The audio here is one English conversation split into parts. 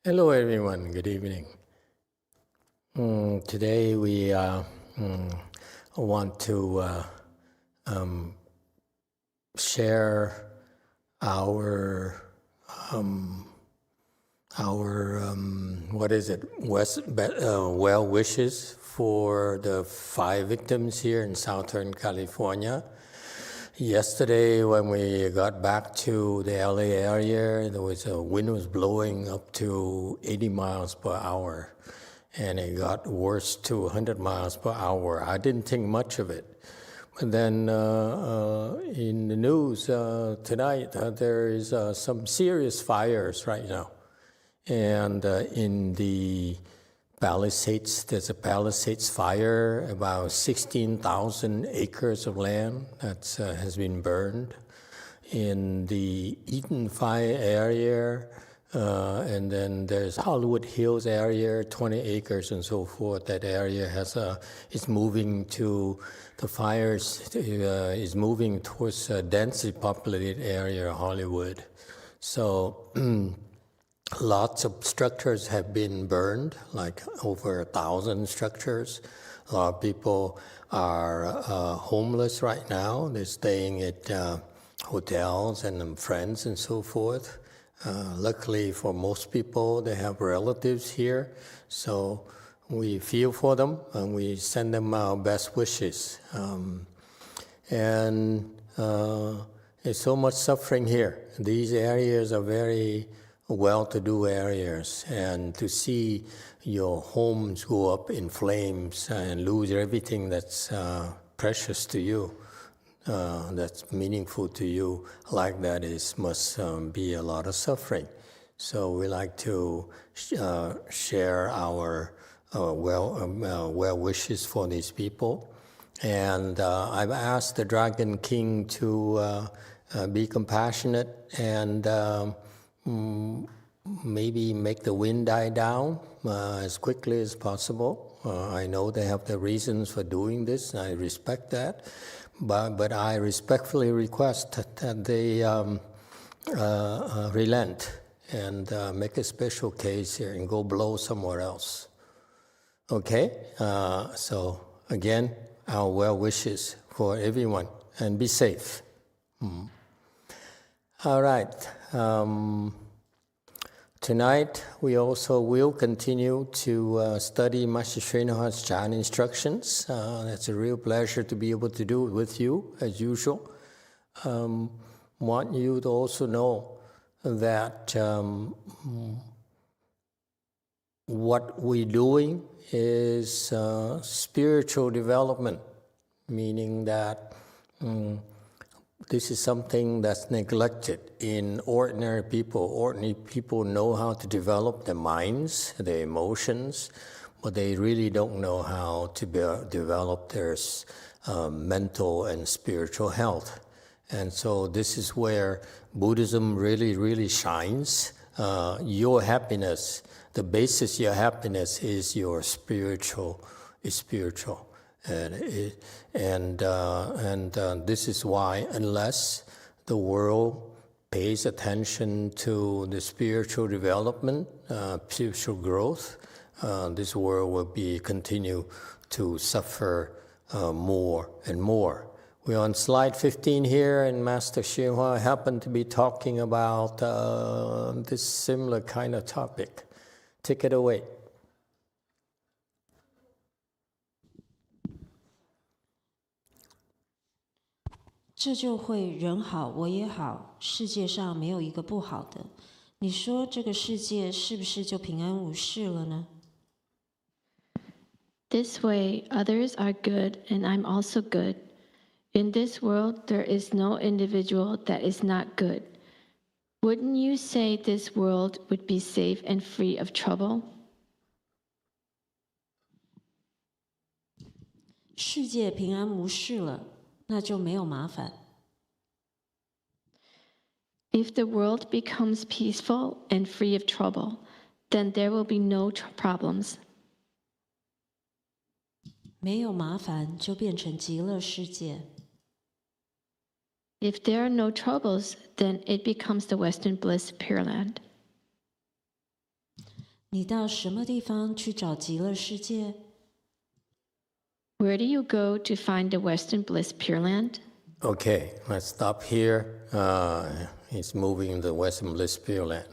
Hello everyone, good evening. Today we want to share our well wishes for the 5 victims here in Southern California. Yesterday, when we got back to the LA area, there was a wind was blowing up to 80 miles per hour, and it got worse to 100 miles per hour. I didn't think much of it. But then in the news tonight, there is some serious fires right now. And in the Palisades, there's a Palisades fire, about 16,000 acres of land that has been burned. In the Eaton Fire area, and then there's Hollywood Hills area, 20 acres and so forth. That area is moving to, the fires is moving towards a densely populated area, Hollywood. So lots of structures have been burned, like over 1,000 structures. A lot of people are homeless right now. They're staying at hotels and friends and so forth. Luckily for most people, they have relatives here. So we feel for them and we send them our best wishes. There's so much suffering here. These areas are very well-to-do areas, and to see your homes go up in flames and lose everything that's precious to you, that's meaningful to you, like that must be a lot of suffering. So we like to share our well wishes for these people. And I've asked the Dragon King to be compassionate and maybe make the wind die down as quickly as possible. I know they have the reasons for doing this, and I respect that. But I respectfully request that they relent and make a special case here and go blow somewhere else. Okay? So again, our well wishes for everyone, and be safe. All right. Tonight, we also will continue to study Master Srinath's Chan instructions. It's a real pleasure to be able to do it with you, as usual. Want you to also know that what we're doing is spiritual development, meaning that this is something that's neglected in ordinary people. Ordinary people know how to develop their minds, their emotions, but they really don't know how to develop their mental and spiritual health. And so this is where Buddhism really, really shines. Your happiness, the basis of your happiness is your spiritual. And this is why, unless the world pays attention to the spiritual development, spiritual growth, this world will continue to suffer more and more. We're on slide 15 here, and Master Hsuan happened to be talking about this similar kind of topic. Take it away. 这就会人好我也好，世界上没有一个不好的。你说这个世界是不是就平安无事了呢？ This way, others are good, and I'm also good. In this world, there is no individual that is not good. Wouldn't you say this world would be safe and free of trouble? 世界平安无事了，那就没有麻烦。 If the world becomes peaceful and free of trouble, then there will be no problems. 没有麻烦就变成极乐世界。 If there are no troubles, then it becomes the Western bliss Pureland. 你到什么地方去找极乐世界？ Where do you go to find the Western Bliss Pureland? Okay, let's stop here. It's moving the Western Bliss Pureland.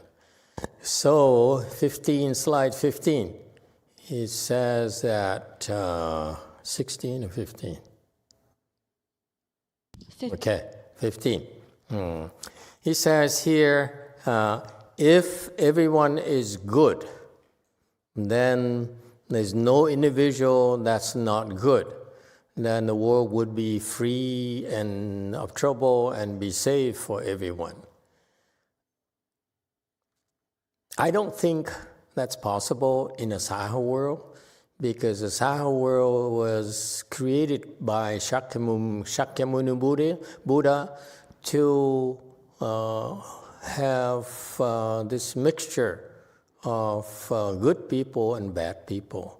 So, slide 15, it says that 16 or 15? 15. Okay, 15. He says here, if everyone is good, then there's no individual that's not good. Then the world would be free and of trouble and be safe for everyone. I don't think that's possible in a Saha world, because the Saha world was created by Shakyamuni Buddha to have this mixture of good people and bad people.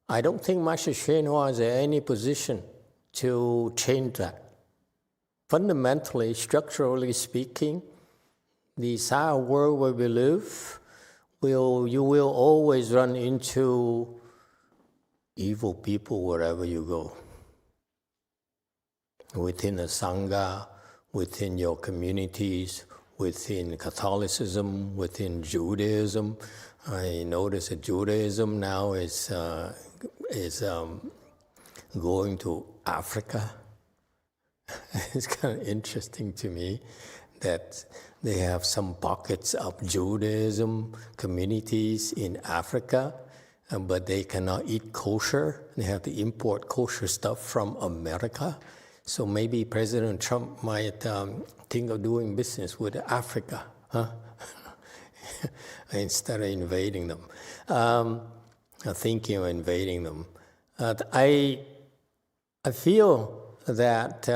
I don't think Master Shenhua is in any position to change that. Fundamentally, structurally speaking, the Saha world where we live, you will always run into evil people wherever you go. Within the Sangha, within your communities, within Catholicism, within Judaism. I notice that Judaism now is going to Africa. It's kind of interesting to me that they have some pockets of Judaism communities in Africa, but they cannot eat kosher. They have to import kosher stuff from America. So maybe President Trump might think of doing business with Africa, huh? Instead of invading them, thinking of invading them. I feel that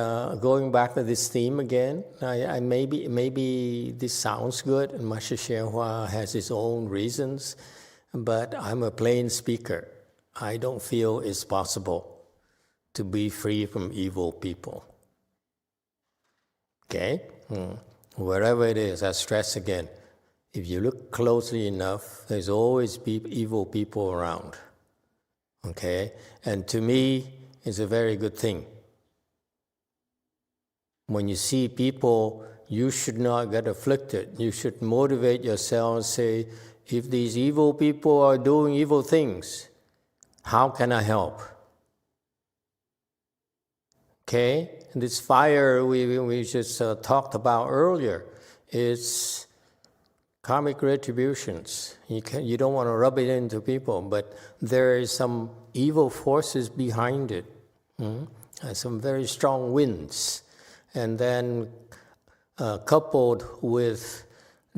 going back to this theme again, maybe this sounds good, and Master Shenhua has his own reasons, but I'm a plain speaker. I don't feel it's possible to be free from evil people. Okay? Wherever it is, I stress again, if you look closely enough, there's always evil people around. Okay? And to me, it's a very good thing. When you see people, you should not get afflicted. You should motivate yourself and say, if these evil people are doing evil things, how can I help? Okay? And this fire we just talked about earlier, it's karmic retributions. You don't want to rub it into people, but there is some evil forces behind it. And some very strong winds. And then coupled with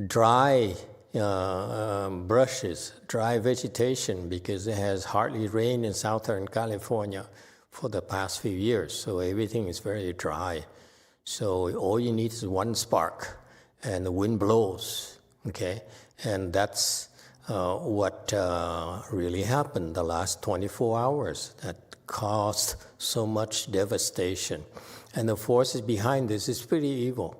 dry brushes, dry vegetation, because it has hardly rained in Southern California for the past few years, so everything is very dry. So all you need is one spark, and the wind blows, okay? And that's what really happened the last 24 hours that caused so much devastation. And the forces behind this is pretty evil.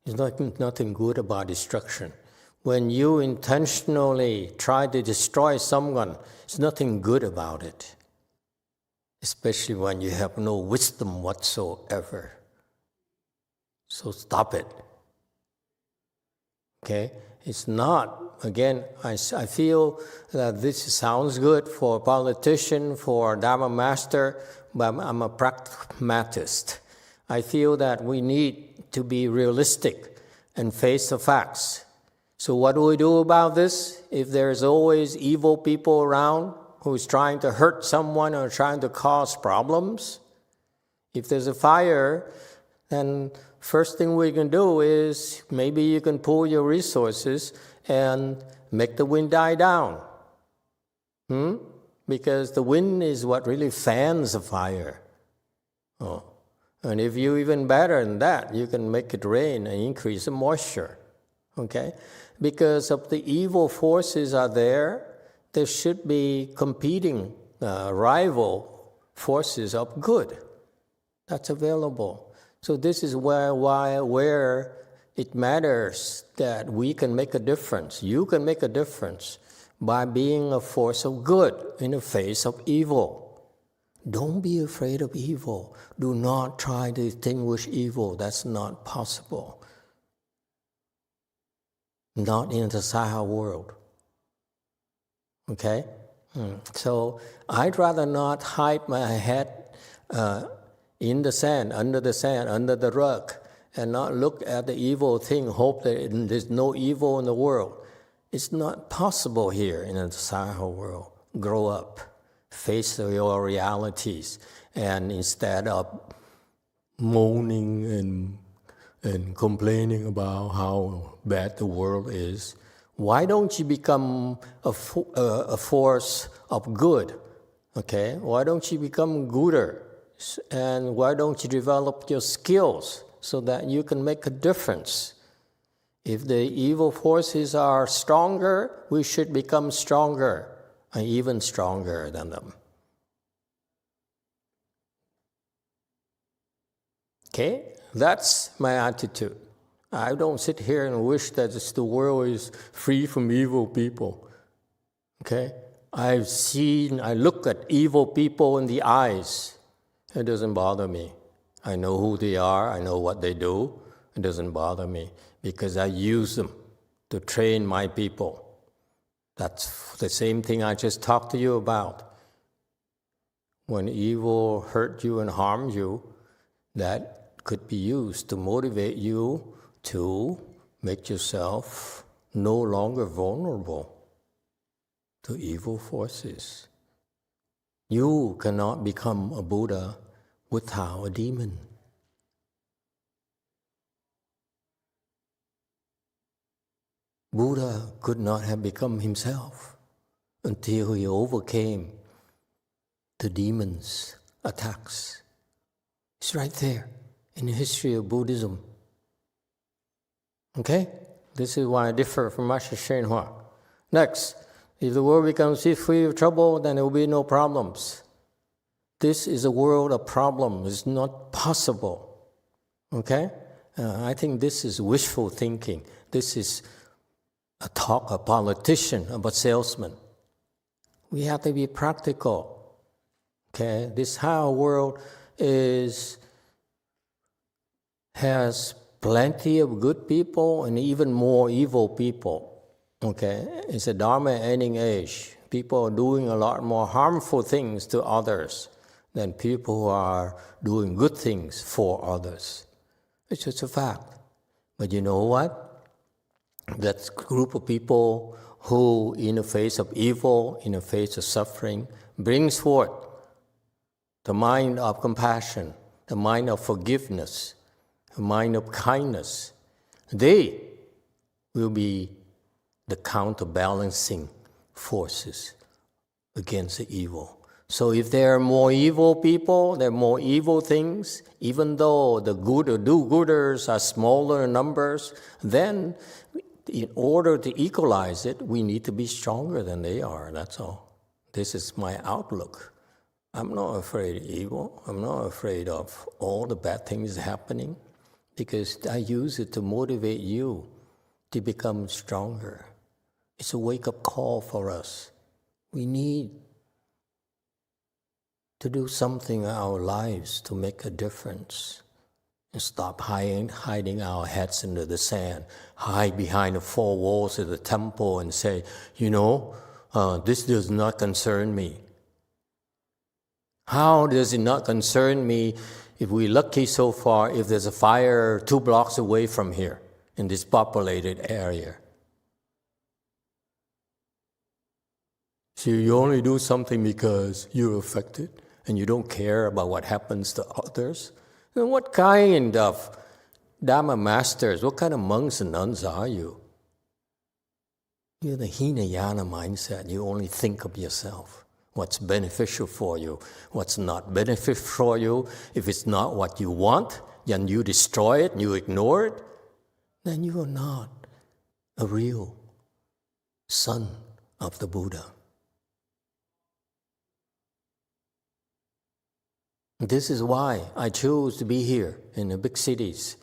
There's nothing good about destruction. When you intentionally try to destroy someone, there's nothing good about it. Especially when you have no wisdom whatsoever. So stop it. Okay? It's not, again, I feel that this sounds good for a politician, for a Dharma master, but I'm a pragmatist. I feel that we need to be realistic and face the facts. So what do we do about this? If there's always evil people around who's trying to hurt someone or trying to cause problems, if there's a fire, then first thing we can do is maybe you can pool your resources and make the wind die down. Because the wind is what really fans the fire. And if you even better than that, you can make it rain and increase the moisture. Okay? Because of the evil forces are there should be competing rival forces of good that's available. So this is where it matters that we can make a difference. You can make a difference by being a force of good in the face of evil. Don't be afraid of evil. Do not try to distinguish evil. That's not possible. Not in the Saha world. Okay? So I'd rather not hide my head in the sand, under the rug, and not look at the evil thing, hope that there's no evil in the world. It's not possible here in the Saha world. Grow up, face your realities, and instead of moaning and complaining about how bad the world is, why don't you become a force of good? Okay? Why don't you become gooder? And why don't you develop your skills so that you can make a difference? If the evil forces are stronger, we should become stronger, and even stronger than them. Okay? That's my attitude. I don't sit here and wish that the world is free from evil people. Okay? I look at evil people in the eyes. It doesn't bother me. I know who they are. I know what they do. It doesn't bother me because I use them to train my people. That's the same thing I just talked to you about. When evil hurt you and harms you, that could be used to motivate you to make yourself no longer vulnerable to evil forces. You cannot become a Buddha without a demon. Buddha could not have become himself until he overcame the demon's attacks. It's right there in the history of Buddhism. Okay? This is why I differ from masteryonghua. Next, if the world becomes free of trouble, then there will be no problems. This is a world of problems. It's not possible. Okay? I think this is wishful thinking. This is a politician, of a salesman. We have to be practical. Okay? This whole world has plenty of good people and even more evil people. Okay? It's a Dharma ending age. People are doing a lot more harmful things to others than people who are doing good things for others. It's just a fact. But you know what? That group of people who, in the face of evil, in the face of suffering, brings forth the mind of compassion, the mind of forgiveness, the mind of kindness, they will be the counterbalancing forces against the evil. So if there are more evil people, there are more evil things, even though the good or do-gooders are smaller in numbers, then in order to equalize it, we need to be stronger than they are, that's all. This is my outlook. I'm not afraid of evil. I'm not afraid of all the bad things happening because I use it to motivate you to become stronger. It's a wake-up call for us. We need to do something in our lives to make a difference and stop hiding our heads under the sand, hide behind the four walls of the temple and say, this does not concern me. How does it not concern me if we're lucky so far if there's a fire 2 blocks away from here in this populated area? So you only do something because you're affected and you don't care about what happens to others? Then what kind of Dharma masters, what kind of monks and nuns are you? You're the Hinayana mindset. You only think of yourself. What's beneficial for you, what's not beneficial for you. If it's not what you want, then you destroy it and you ignore it, then you are not a real son of the Buddha. This is why I chose to be here in the big cities,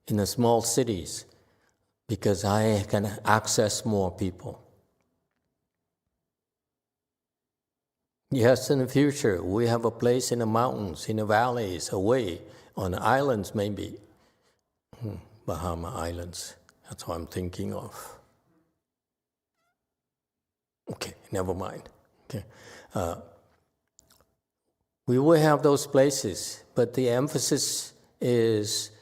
in the small cities, because I can access more people. Yes, in the future, we have a place in the mountains, in the valleys, away, on the islands maybe. Bahama Islands, that's what I'm thinking of. Okay, never mind. Okay. We will have those places, but the emphasis is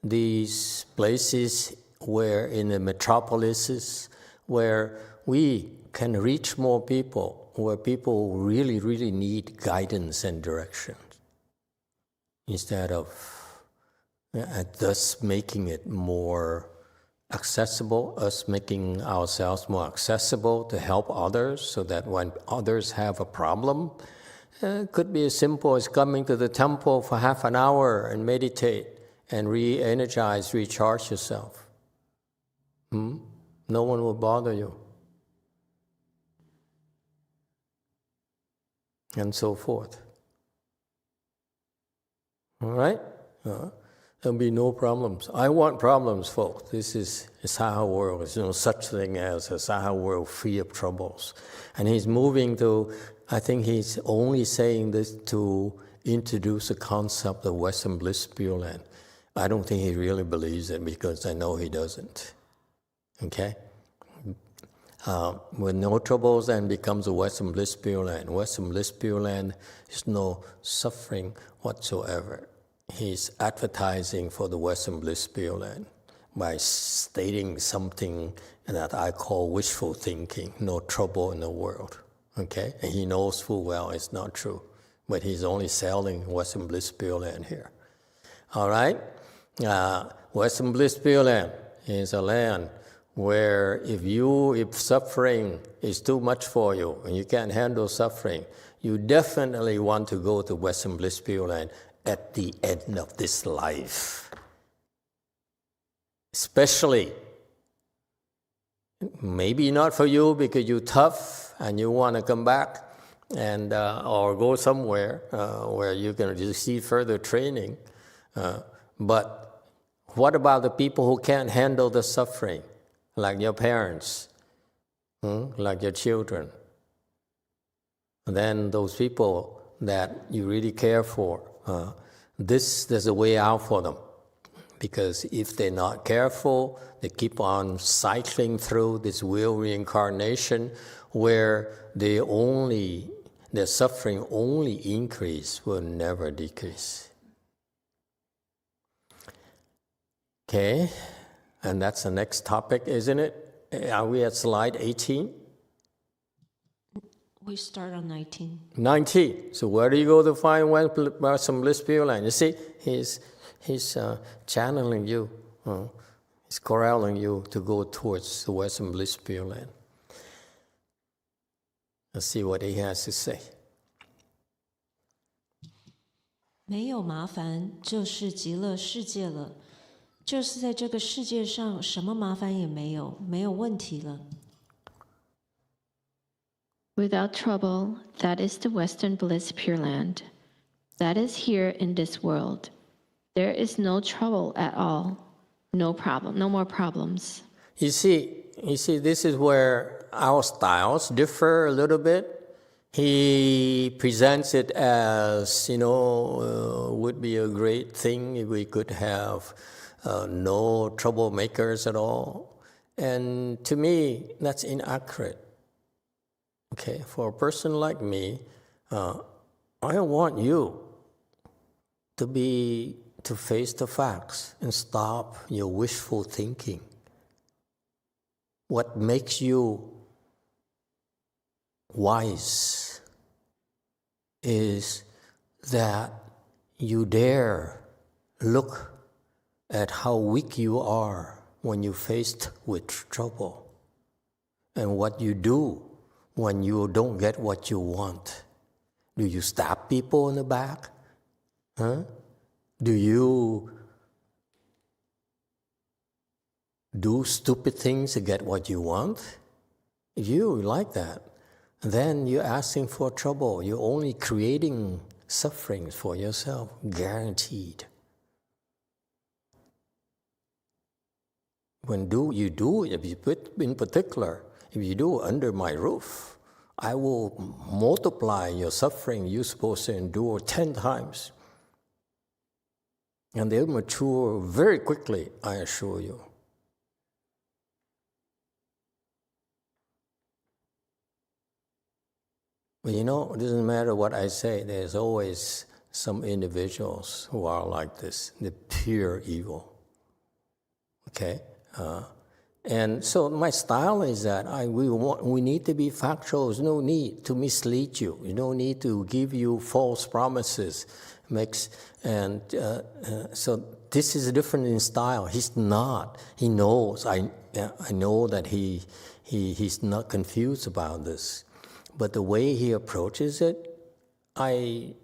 these places where in the metropolises, where we can reach more people, where people really, really need guidance and direction, instead of thus making it more accessible, us making ourselves more accessible to help others, so that when others have a problem, it could be as simple as coming to the temple for half an hour and meditate and re-energize, recharge yourself. No one will bother you. And so forth. All right? There'll be no problems. I want problems, folks. This is a Saha world. There's no such thing as a Saha world free of troubles. And he's moving to, I think he's only saying this to introduce the concept of Western bliss Pureland. I don't think he really believes it, because I know he doesn't. Okay? With no troubles, then becomes a Western bliss Pureland. Western bliss Pureland is no suffering whatsoever. He's advertising for the Western bliss Pureland by stating something that I call wishful thinking, no trouble in the world. Okay? And he knows full well it's not true. But he's only selling Western bliss Pureland here. All right? Western bliss Pureland is a land where if suffering is too much for you and you can't handle suffering, you definitely want to go to Western bliss Pureland at the end of this life. Especially, maybe not for you because you're tough and you want to come back and or go somewhere where you can receive further training. But what about the people who can't handle the suffering, like your parents, like your children? Then those people that you really care for, there's a way out for them. Because if they're not careful, they keep on cycling through this wheel reincarnation where their suffering only increase, will never decrease. Okay, and that's the next topic, isn't it? Are we at slide 18? We start on 19. 19. So where do you go to find some bliss Pureland? You see, he's channeling you. He's corralling you to go towards the Western bliss Pureland. Let's see what he has to say. 没有麻烦，就是极乐世界了。就是在这个世界上，什么麻烦也没有，没有问题了。Without trouble, that is the Western bliss Pureland. That is here in this world. There is no trouble at all. No problem, no more problems. You see, this is where our styles differ a little bit. He presents it as, would be a great thing if we could have no troublemakers at all. And to me, that's inaccurate. Okay, for a person like me, I want you to face the facts and stop your wishful thinking. What makes you wise is that you dare look at how weak you are when you're faced with trouble, and what you do when you don't get what you want. Do you stab people in the back? Do you do stupid things to get what you want? If you like that, then you're asking for trouble. You're only creating sufferings for yourself, guaranteed. When you do, if you put in particular, if you do under my roof, I will multiply your suffering you're supposed to endure 10 times. And they'll mature very quickly, I assure you. But it doesn't matter what I say, there's always some individuals who are like this, the pure evil. Okay? And so my style is that we need to be factual. There's no need to mislead you. You don't need to give you false promises. So this is different in style. He's not. He knows. I know that he's not confused about this. But the way he approaches it, I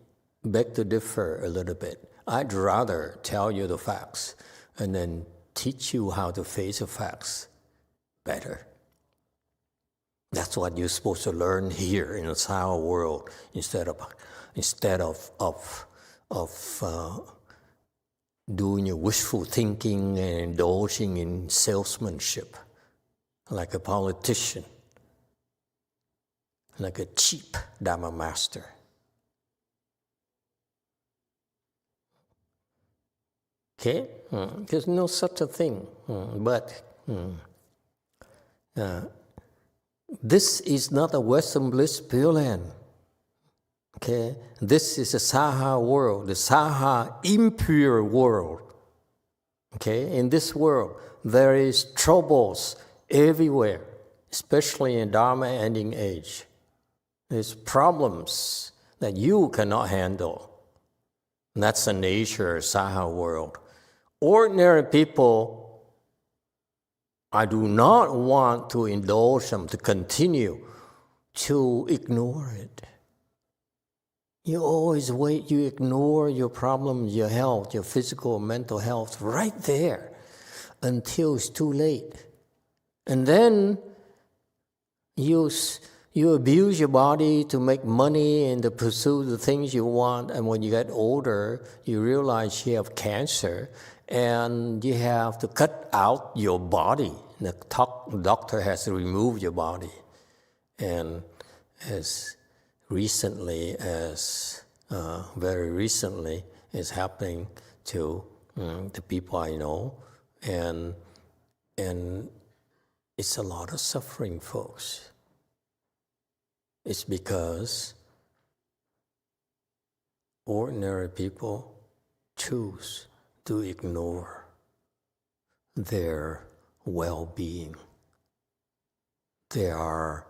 beg to differ a little bit. I'd rather tell you the facts and then teach you how to face the facts better. That's what you're supposed to learn here in the Sao world instead of doing your wishful thinking and indulging in salesmanship like a politician, like a cheap Dharma master. Okay? There's no such a thing. But this is not a Western bliss Pureland. Okay? This is a Saha world, the Saha impure world. Okay? In this world, there is troubles everywhere, especially in Dharma ending age. There's problems that you cannot handle. And that's the nature of Saha world. Ordinary people, I do not want to indulge them to continue to ignore it. You always wait, you ignore your problems, your health, your physical and mental health right there until it's too late. And then you abuse your body to make money and to pursue the things you want. And when you get older, you realize you have cancer and you have to cut out your body. The doctor has to remove your body. And as recently as, very recently, is happening to the people I know. And it's a lot of suffering, folks. It's because ordinary people choose to ignore their well-being. They are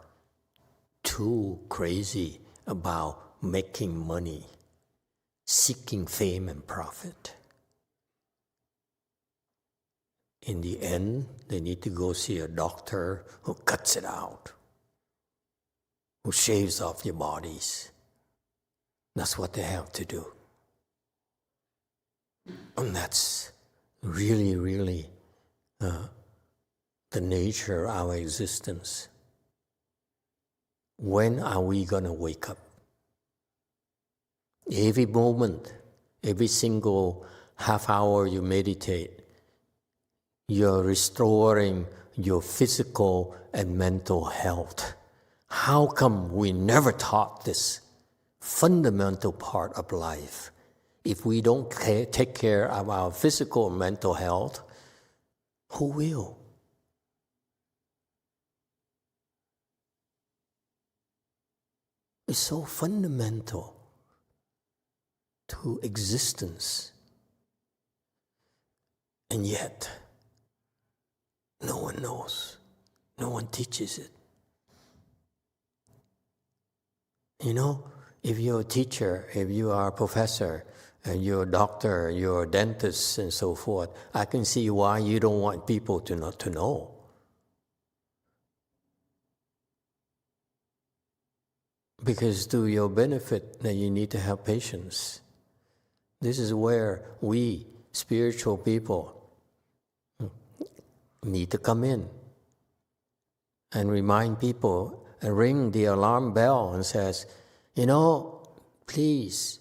too crazy about making money, seeking fame and profit. In the end, they need to go see a doctor who cuts it out, who shaves off your bodies. That's what they have to do. And that's really, really the nature of our existence. When are we going to wake up? Every moment, every single half hour you meditate, you're restoring your physical and mental health. How come we never taught this fundamental part of life? If we don't take care of our physical and mental health, who will? It's so fundamental to existence. And yet, no one knows. No one teaches it. You know, if you're a teacher, if you are a professor, and you're a doctor, you're a dentist, and so forth, I can see why you don't want people to not to know. Because to your benefit, that you need to have patience. This is where we, spiritual people, need to come in and remind people and ring the alarm bell and says, please,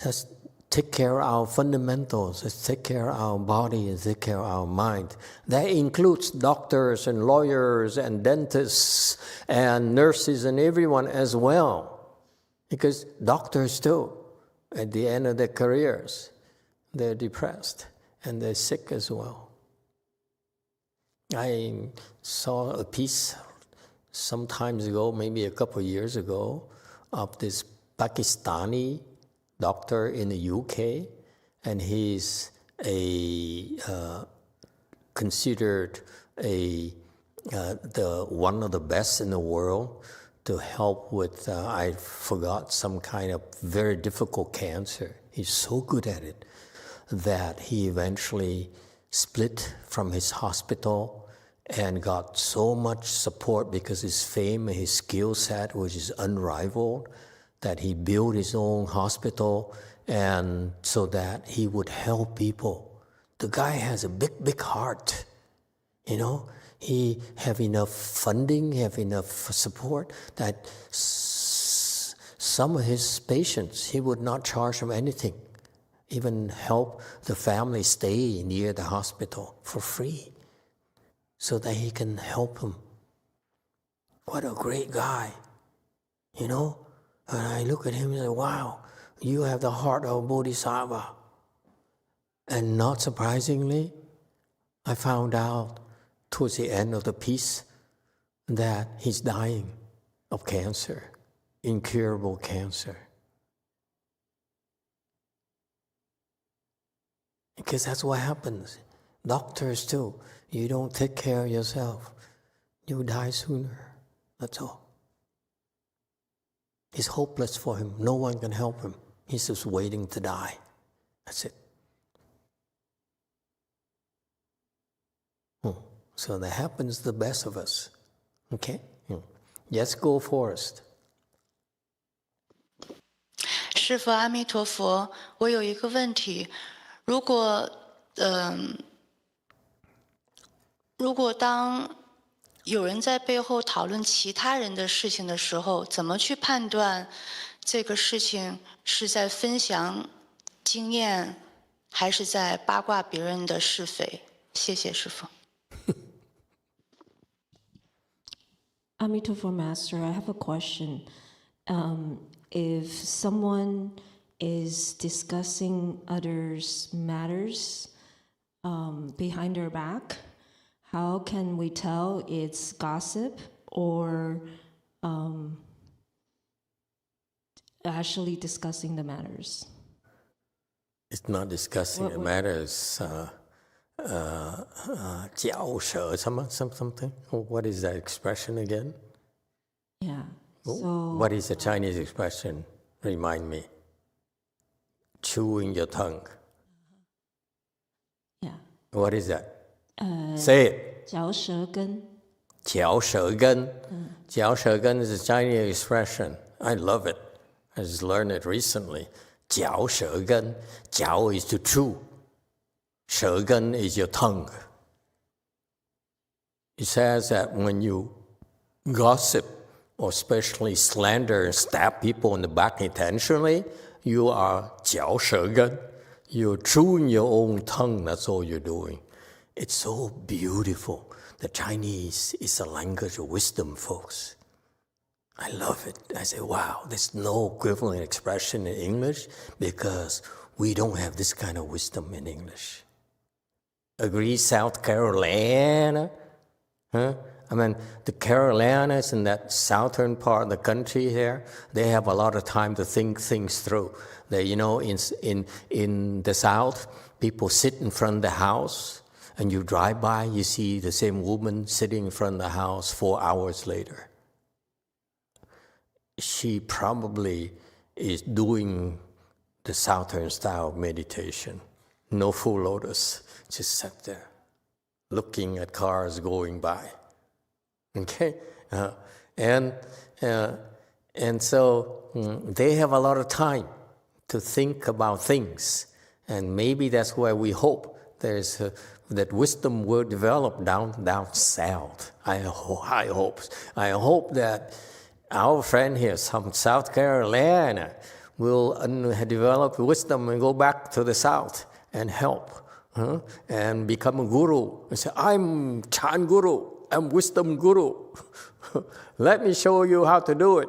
just take care of our fundamentals, let's take care of our body and take care of our mind. That includes doctors and lawyers and dentists and nurses and everyone as well. Because doctors too, at the end of their careers, they're depressed and they're sick as well. I saw a piece some time ago, maybe a couple of years ago, of this Pakistani doctor in the UK, and he's considered one of the best in the world to help with, I forgot, some kind of very difficult cancer. He's so good at it that he eventually split from his hospital and got so much support because his fame and his skill set, which is unrivaled, that he built his own hospital and so that he would help people. The guy has a big, big heart, you know. He have enough funding, have enough support that some of his patients, he would not charge them anything, even help the family stay near the hospital for free so that he can help them. What a great guy, you know? And I look at him and say, wow, you have the heart of a bodhisattva. And not surprisingly, I found out towards the end of the piece that he's dying of cancer, incurable cancer. Because that's what happens. Doctors too, you don't take care of yourself, you die sooner, that's all. It's hopeless for him. No one can help him. He's just waiting to die. That's it. So that happens to the best of us. Okay? Yes, go Forrest. 师父阿弥陀佛，我有一个问题，如果当有人在背后讨论其他人的事情的时候，怎么去判断这个事情是在分享经验，还是在八卦别人的是非？谢谢师父。Amitofo Master, I have a question. If someone is discussing others' matters behind their back, how can we tell it's gossip or actually discussing the matters? It's not discussing the matters. 嚼舌 something. What is that expression again? Yeah. So what is the Chinese expression? Remind me. Chewing your tongue. Yeah. What is that? Say it. 嚼舌根. 嚼舌根. 嚼舌根 is a Chinese expression. I love it. I just learned it recently. 嚼舌根. 嚼 is to chew. 舌根 is your tongue. It says that when you gossip or especially slander and stab people in the back intentionally, you are 嚼舌根. You're chewing your own tongue. That's all you're doing. It's so beautiful. The Chinese is a language of wisdom, folks. I love it. I say, wow, there's no equivalent expression in English because we don't have this kind of wisdom in English. Agree, South Carolina? Huh? I mean, the Carolinas in that southern part of the country here, they have a lot of time to think things through. They, you know, in the South, people sit in front of the house, and you drive by, you see the same woman sitting in front of the house 4 hours later. She probably is doing the southern style of meditation. No full lotus, just sat there, looking at cars going by. Okay? And so they have a lot of time to think about things. And maybe that's why we hope there's that wisdom will develop down south. I hope that our friend here from South Carolina will develop wisdom and go back to the south and help and become a guru. And say, I'm Chan Guru, I'm wisdom guru. Let me show you how to do it.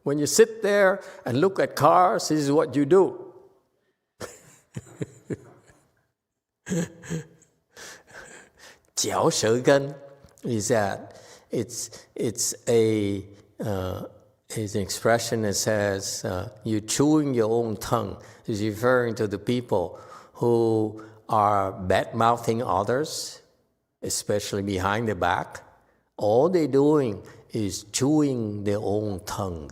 When you sit there and look at cars, this is what you do. Jiao Shougan is that it's an expression that says you're chewing your own tongue. It's referring to the people who are bad-mouthing others, especially behind the back. All they're doing is chewing their own tongue.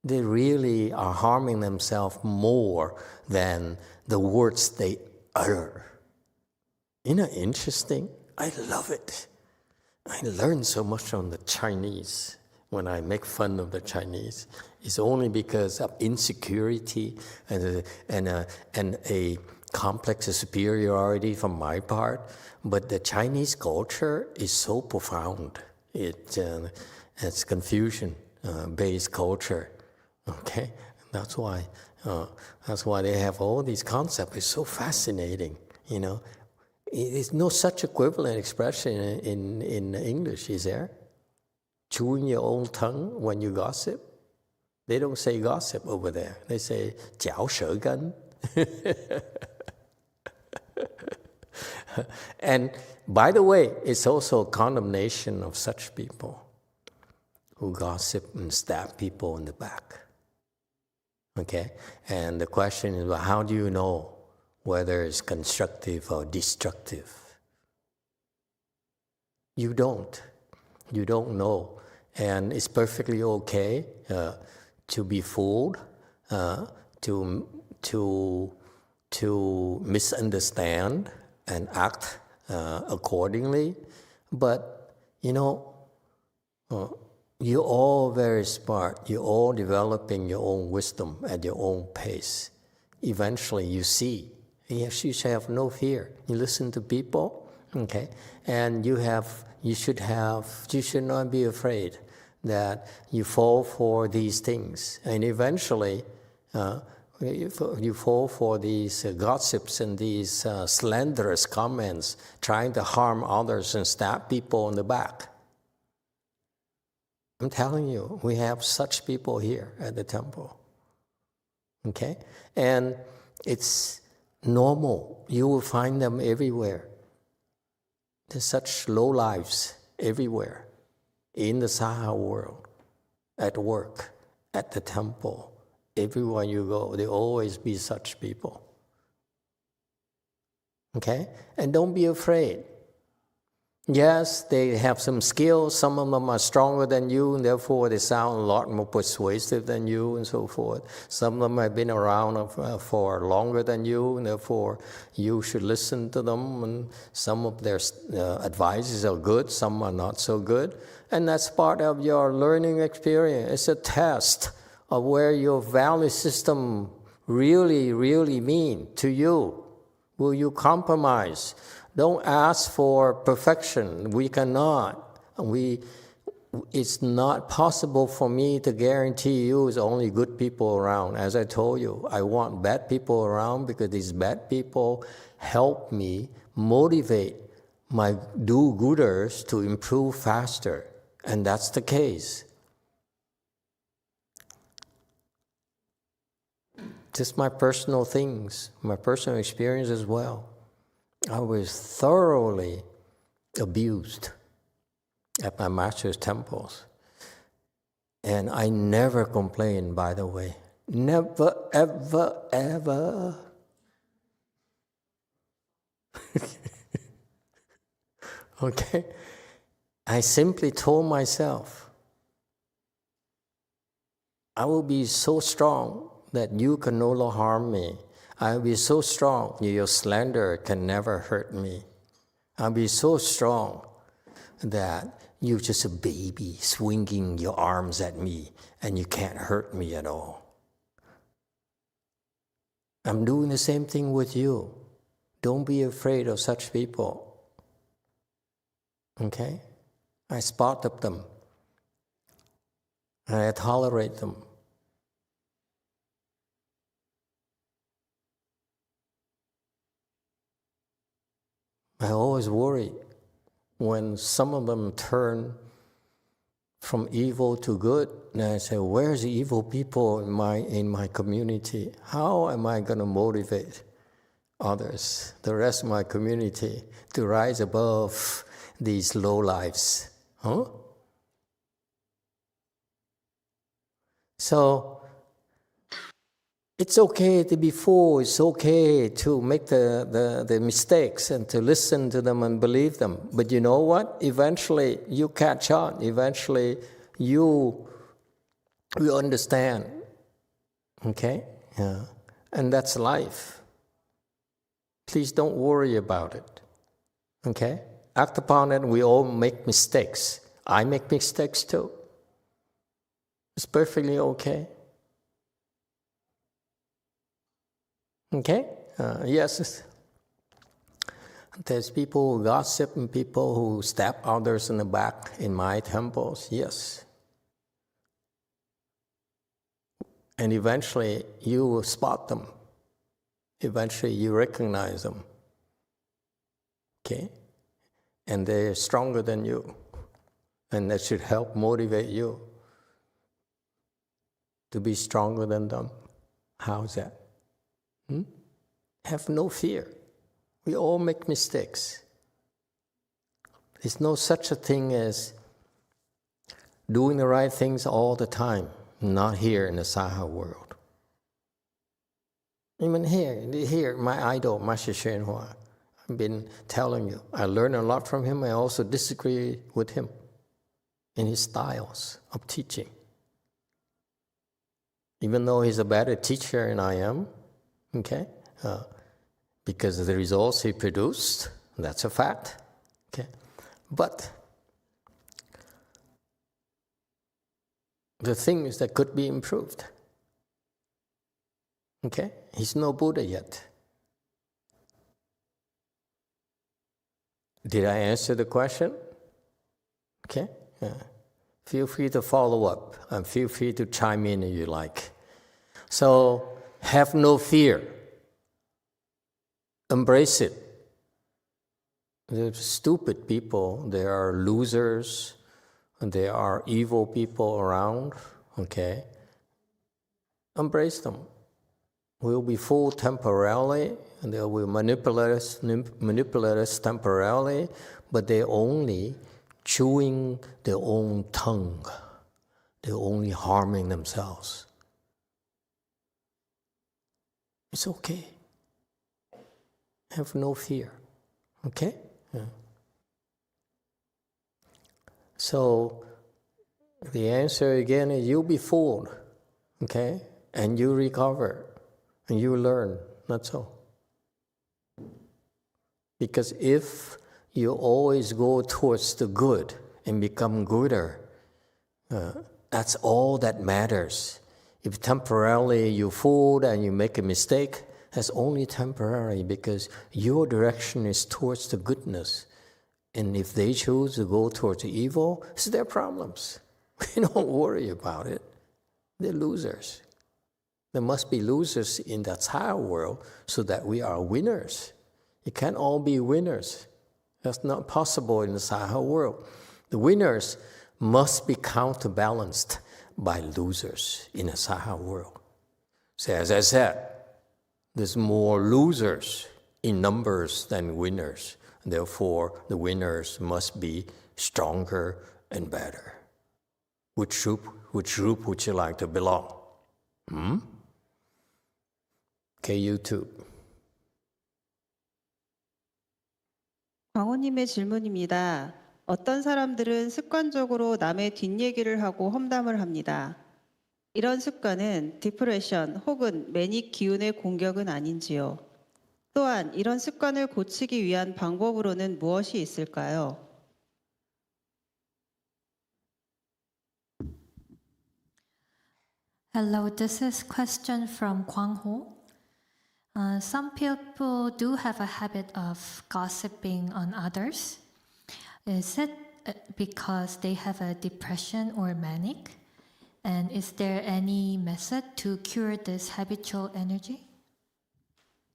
They really are harming themselves more than the words they utter. Isn't that interesting? I love it. I learned so much from the Chinese when I make fun of the Chinese. It's only because of insecurity and a complex of superiority from my part. But the Chinese culture is so profound. It's confusion-based culture. Okay, that's why they have all these concepts. It's so fascinating. You know, there's no such equivalent expression in English, is there? Chewing your own tongue when you gossip. They don't say gossip over there. They say 嚼舌根. And by the way, it's also a condemnation of such people who gossip and stab people in the back. Okay? And the question is, well, how do you know whether it's constructive or destructive? You don't. You don't know. And it's perfectly okay to be fooled, to misunderstand and act accordingly. But, you know, you're all very smart. You're all developing your own wisdom at your own pace. Eventually you see. Yes, you should have no fear. You listen to people, okay? And you should not be afraid that you fall for these things. And eventually, you fall for these gossips and these slanderous comments, trying to harm others and stab people in the back. I'm telling you, we have such people here at the temple. Okay? And it's normal. You will find them everywhere. There's such lowlifes everywhere in the Saha world, at work, at the temple. Everywhere you go, there always be such people. Okay? And don't be afraid. Yes, they have some skills. Some of them are stronger than you, and therefore they sound a lot more persuasive than you, and so forth. Some of them have been around for longer than you, and therefore you should listen to them. And some of their advices are good, some are not so good. And that's part of your learning experience. It's a test of where your value system really, really mean to you. Will you compromise? Don't ask for perfection. We cannot. It's not possible for me to guarantee you there's only good people around. As I told you, I want bad people around because these bad people help me motivate my do-gooders to improve faster. And that's the case. Just my personal things, my personal experience as well. I was thoroughly abused at my master's temples. And I never complained, by the way. Never, ever, ever. Okay? I simply told myself, I will be so strong that you can no longer harm me. I'll be so strong, your slander can never hurt me. I'll be so strong that you're just a baby swinging your arms at me and you can't hurt me at all. I'm doing the same thing with you. Don't be afraid of such people. Okay? I spot them. I tolerate them. I always worry when some of them turn from evil to good, and I say, where's the evil people in my community? How am I going to motivate others, the rest of my community, to rise above these low lives? Huh? So it's okay to be fool. It's okay to make the mistakes and to listen to them and believe them. But you know what? Eventually you catch on. Eventually you understand. Okay? Yeah. And that's life. Please don't worry about it. Okay? Act upon it. We all make mistakes. I make mistakes too. It's perfectly okay. Okay? Yes. There's people who gossip and people who stab others in the back in my temples. Yes. And eventually you will spot them. Eventually you recognize them. Okay? And they're stronger than you. And that should help motivate you to be stronger than them. How's that? Have no fear. We all make mistakes. There's no such a thing as doing the right things all the time, not here in the Saha world. Even here, my idol, Master Shenhua, I've been telling you, I learned a lot from him. I also disagree with him in his styles of teaching. Even though he's a better teacher than I am, okay? Because of the results he produced, that's a fact. Okay? But the things that could be improved. Okay? He's no Buddha yet. Did I answer the question? Okay? Feel free to follow up and feel free to chime in if you like. So, have no fear. Embrace it. They're stupid people. There are losers. And there are evil people around. Okay? Embrace them. We'll be fooled temporarily, and they will manipulate us temporarily, but they're only chewing their own tongue. They're only harming themselves. It's okay. Have no fear. Okay? Yeah. So, the answer again is you'll be fooled. Okay? And you recover. And you learn. That's all. Because if you always go towards the good and become gooder, that's all that matters. If temporarily you fooled and you make a mistake, that's only temporary because your direction is towards the goodness. And if they choose to go towards the evil, it's their problems. We don't worry about it. They're losers. There must be losers in the entire world so that we are winners. You can't all be winners. That's not possible in the Saha world. The winners must be counterbalanced by losers in the Saha world. So as I said, there's more losers in numbers than winners. Therefore, the winners must be stronger and better. Which group would you like to belong? Okay, YouTube. 광호님의 질문입니다. 어떤 사람들은 습관적으로 남의 뒷얘기를 하고 험담을 합니다. 이런 습관은 디프레션 혹은 매닉 기운의 공격은 아닌지요? 또한 이런 습관을 고치기 위한 방법으로는 무엇이 있을까요? Hello, this is question from Kwang Ho. Some people do have a habit of gossiping on others. Is it because they have a depression or manic? And is there any method to cure this habitual energy?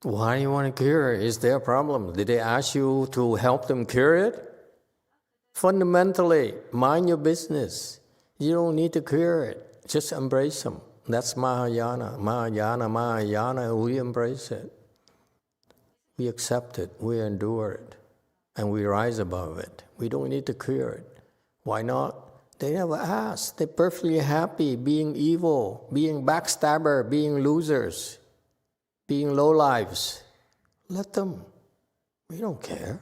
Why do you want to cure it? Is there a problem? Did they ask you to help them cure it? Fundamentally, mind your business. You don't need to cure it. Just embrace them. That's Mahayana. Mahayana, we embrace it. We accept it, we endure it, and we rise above it. We don't need to cure it. Why not? They never asked. They're perfectly happy being evil, being backstabber, being losers, being lowlives. Let them. We don't care.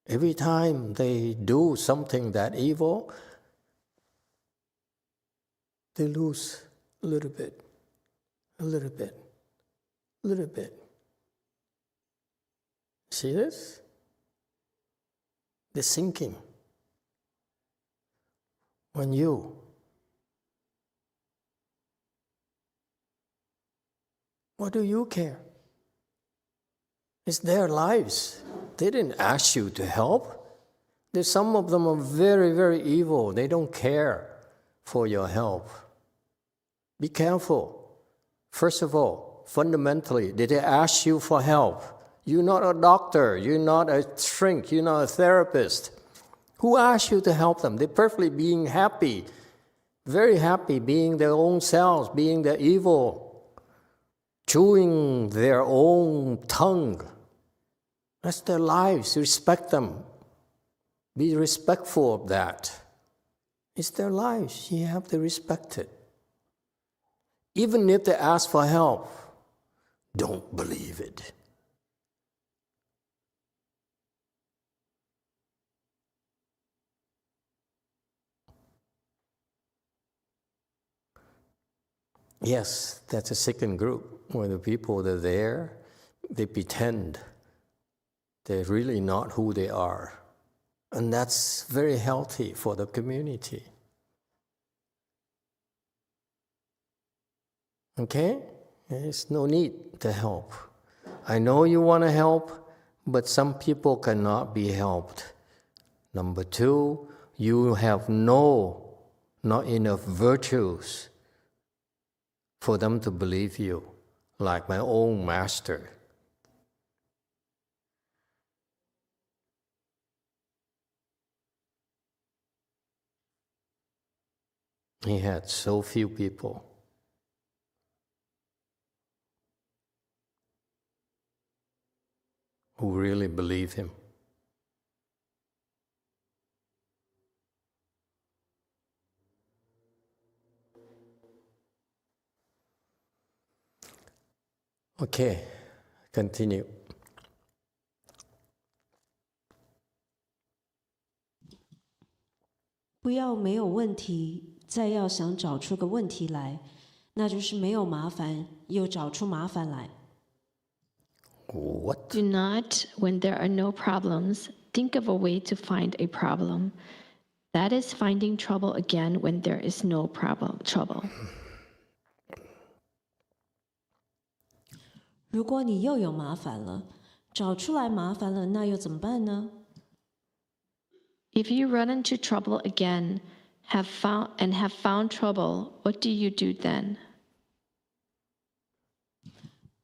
Every time they do something that evil, they lose a little bit, a little bit, a little bit. See this? They're sinking. When you what do you care? It's their lives. They didn't ask you to help. There's some of them are very, very evil. They don't care for your help. Be careful. First of all, fundamentally, did they ask you for help? You're not a doctor. You're not a shrink. You're not a therapist. Who asked you to help them? They're perfectly being happy, very happy, being their own selves, being their evil, chewing their own tongue. That's their lives. Respect them. Be respectful of that. It's their lives. You have to respect it. Even if they ask for help, don't believe it. Yes, that's a second group where the people that are there, they pretend they're really not who they are. And that's very healthy for the community. Okay? There's no need to help. I know you want to help, but some people cannot be helped. Number two, you have not enough virtues for them to believe you, like my own master. He had so few people. Who really believe him. Okay, continue. 不要没有问题，再要想找出个问题来，那就是没有麻烦，又找出麻烦来。What? Do not, when there are no problems, think of a way to find a problem. That is finding trouble again when there is no trouble. 如果你又有麻烦了，找出来麻烦了，那又怎么办呢？ If you run into trouble again, have found trouble, what do you do then?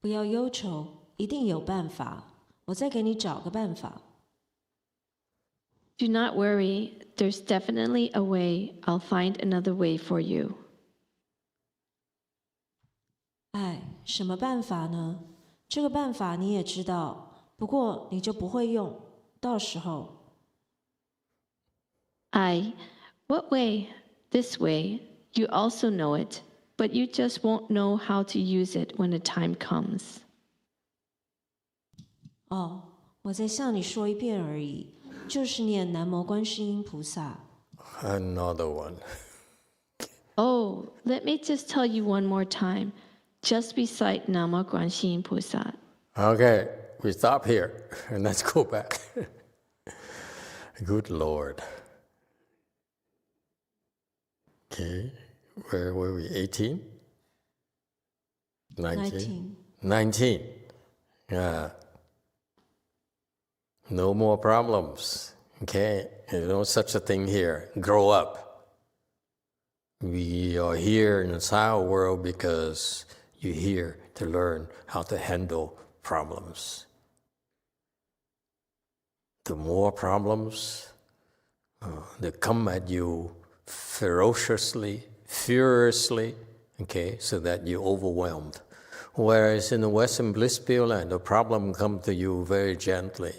不要忧愁，一定有办法。我再给你找个办法。Do not worry, there's definitely a way. I'll find another way for you. 哎，什么办法呢？这个办法你也知道，不过你就不会用，到时候。What way? This way. You also know it, but you just won't know how to use it when the time comes. 哦，我再向你说一遍而已，就是念南无观世音菩萨。Another one. Oh, let me just tell you one more time. Just recite Nama Guanxin Pusat. Okay, we stop here and let's go back. Good Lord. Okay, where were we? 18? 19? 19. Yeah. No more problems. Okay, there's no such a thing here. Grow up. We are here in the Sao world because You're here to learn how to handle problems. The more problems that come at you ferociously, furiously, okay, so that you're overwhelmed. Whereas in the Western bliss Pureland, the problem comes to you very gently,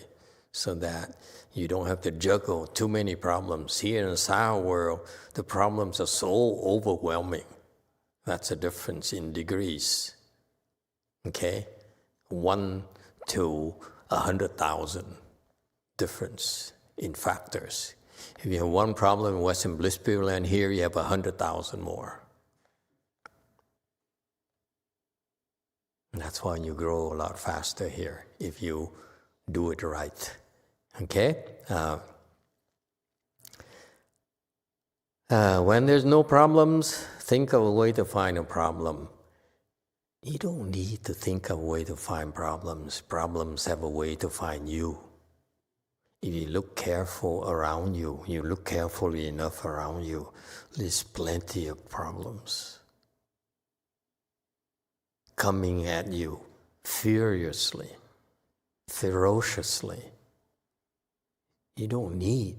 so that you don't have to juggle too many problems. Here in the Sao world, the problems are so overwhelming. That's a difference in degrees. Okay? 1 to 100,000 difference in factors. If you have one problem in Western bliss Pureland, here you have 100,000 more. And that's why you grow a lot faster here, if you do it right. Okay? When there's no problems, think of a way to find a problem. You don't need to think of a way to find problems. Problems have a way to find you. If you look careful around you, you look carefully enough around you, there's plenty of problems coming at you furiously, ferociously. You don't need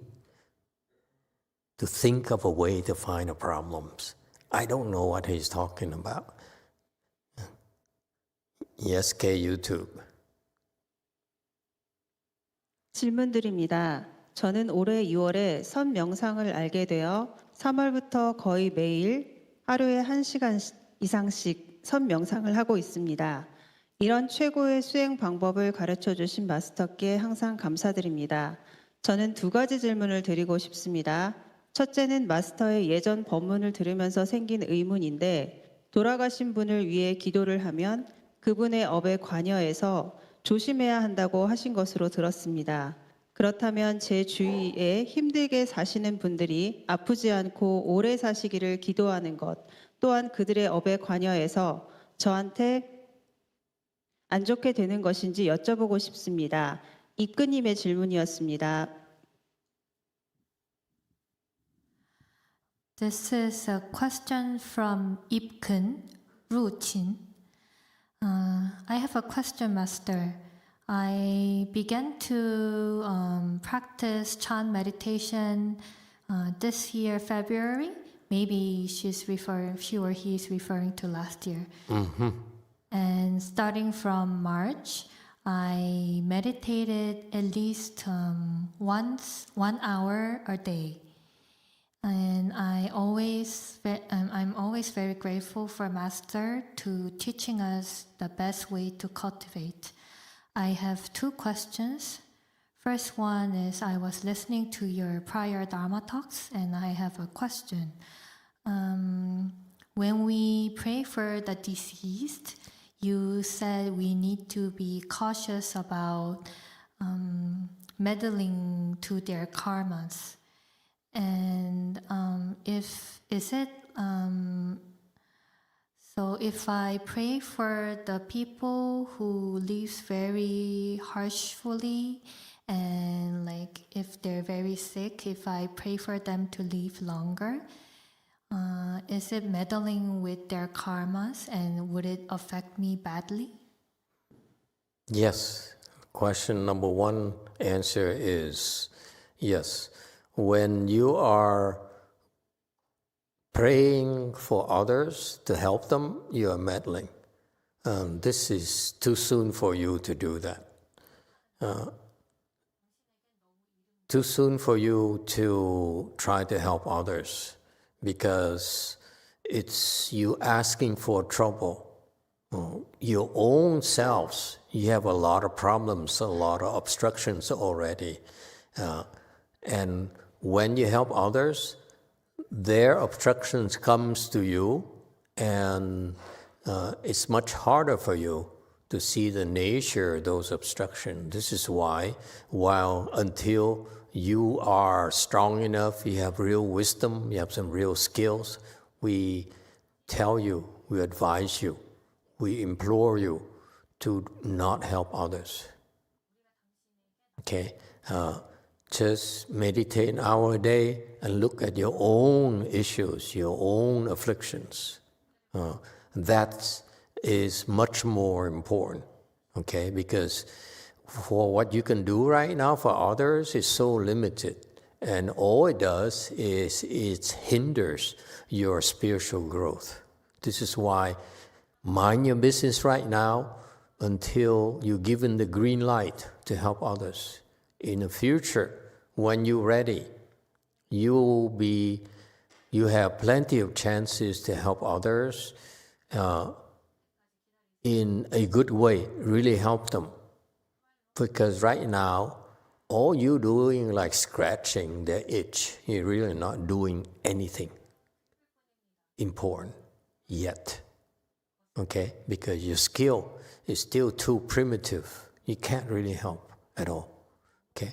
to think of a way to find the problems. I don't know what he's talking about. Yes, K YouTube. 질문드립니다. 저는 올해 2월에 선 명상을 알게 되어 3월부터 거의 매일 하루에 1시간 이상씩 선 명상을 하고 있습니다. 이런 최고의 수행 방법을 가르쳐 주신 마스터께 항상 감사드립니다. 저는 2가지 질문을 드리고 싶습니다. 첫째는 마스터의 예전 법문을 들으면서 생긴 의문인데, 돌아가신 분을 위해 기도를 하면 그분의 업에 관여해서 조심해야 한다고 하신 것으로 들었습니다. 그렇다면 제 주위에 힘들게 사시는 분들이 아프지 않고 오래 사시기를 기도하는 것, 또한 그들의 업에 관여해서 저한테 안 좋게 되는 것인지 여쭤보고 싶습니다. 입근님의 질문이었습니다. This is a question from Ipkun Ruchin. I have a question, Master. I began to practice chant meditation this year, February. Maybe she or he is referring to last year. Mm-hmm. And starting from March, I meditated at least 1 hour a day. And I'm always very grateful for Master to teaching us the best way to cultivate. I have 2 questions. First one is, I was listening to your prior Dharma talks, and I have a question. When we pray for the deceased, you said we need to be cautious about meddling to their karmas. And so if I pray for the people who lives very harshfully, and like if they're very sick, if I pray for them to live longer, is it meddling with their karmas, and would it affect me badly? Yes. Question number 1, answer is yes. When you are praying for others to help them, you are meddling. This is too soon for you to do that. Too soon for you to try to help others, because it's you asking for trouble. Your own selves, you have a lot of problems, a lot of obstructions already. And when you help others, their obstructions comes to you, and it's much harder for you to see the nature of those obstructions. This is why, until you are strong enough, you have real wisdom, you have some real skills, we tell you, we advise you, we implore you to not help others. Okay? Just meditate an hour a day and look at your own issues, your own afflictions. That's is much more important, okay? Because for what you can do right now for others is so limited. And all it does is it hinders your spiritual growth. This is why mind your business right now until you're given the green light to help others. In the future, when you're ready, you have plenty of chances to help others in a good way, really help them. Because right now, all you're doing like scratching the itch. You're really not doing anything important yet, okay? Because your skill is still too primitive. You can't really help at all, okay?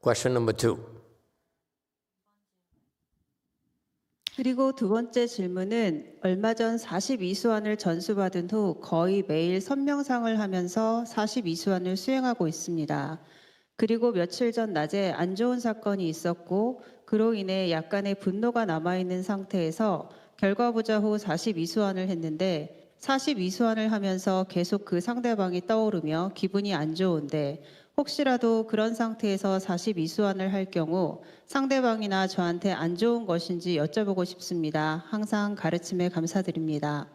Question number 2. 그리고 두 번째 질문은 얼마 전 42수안을 전수받은 후 거의 매일 선명상을 하면서 42수안을 수행하고 있습니다. 그리고 며칠 전 낮에 안 좋은 사건이 있었고 그로 인해 약간의 분노가 남아있는 상태에서 결과보자 후 42수안을 했는데 42수안을 하면서 계속 그 상대방이 떠오르며 기분이 안 좋은데 혹시라도 그런 상태에서 42수안을 할 경우 상대방이나 저한테 안 좋은 것인지 여쭤보고 싶습니다. 항상 가르침에 감사드립니다.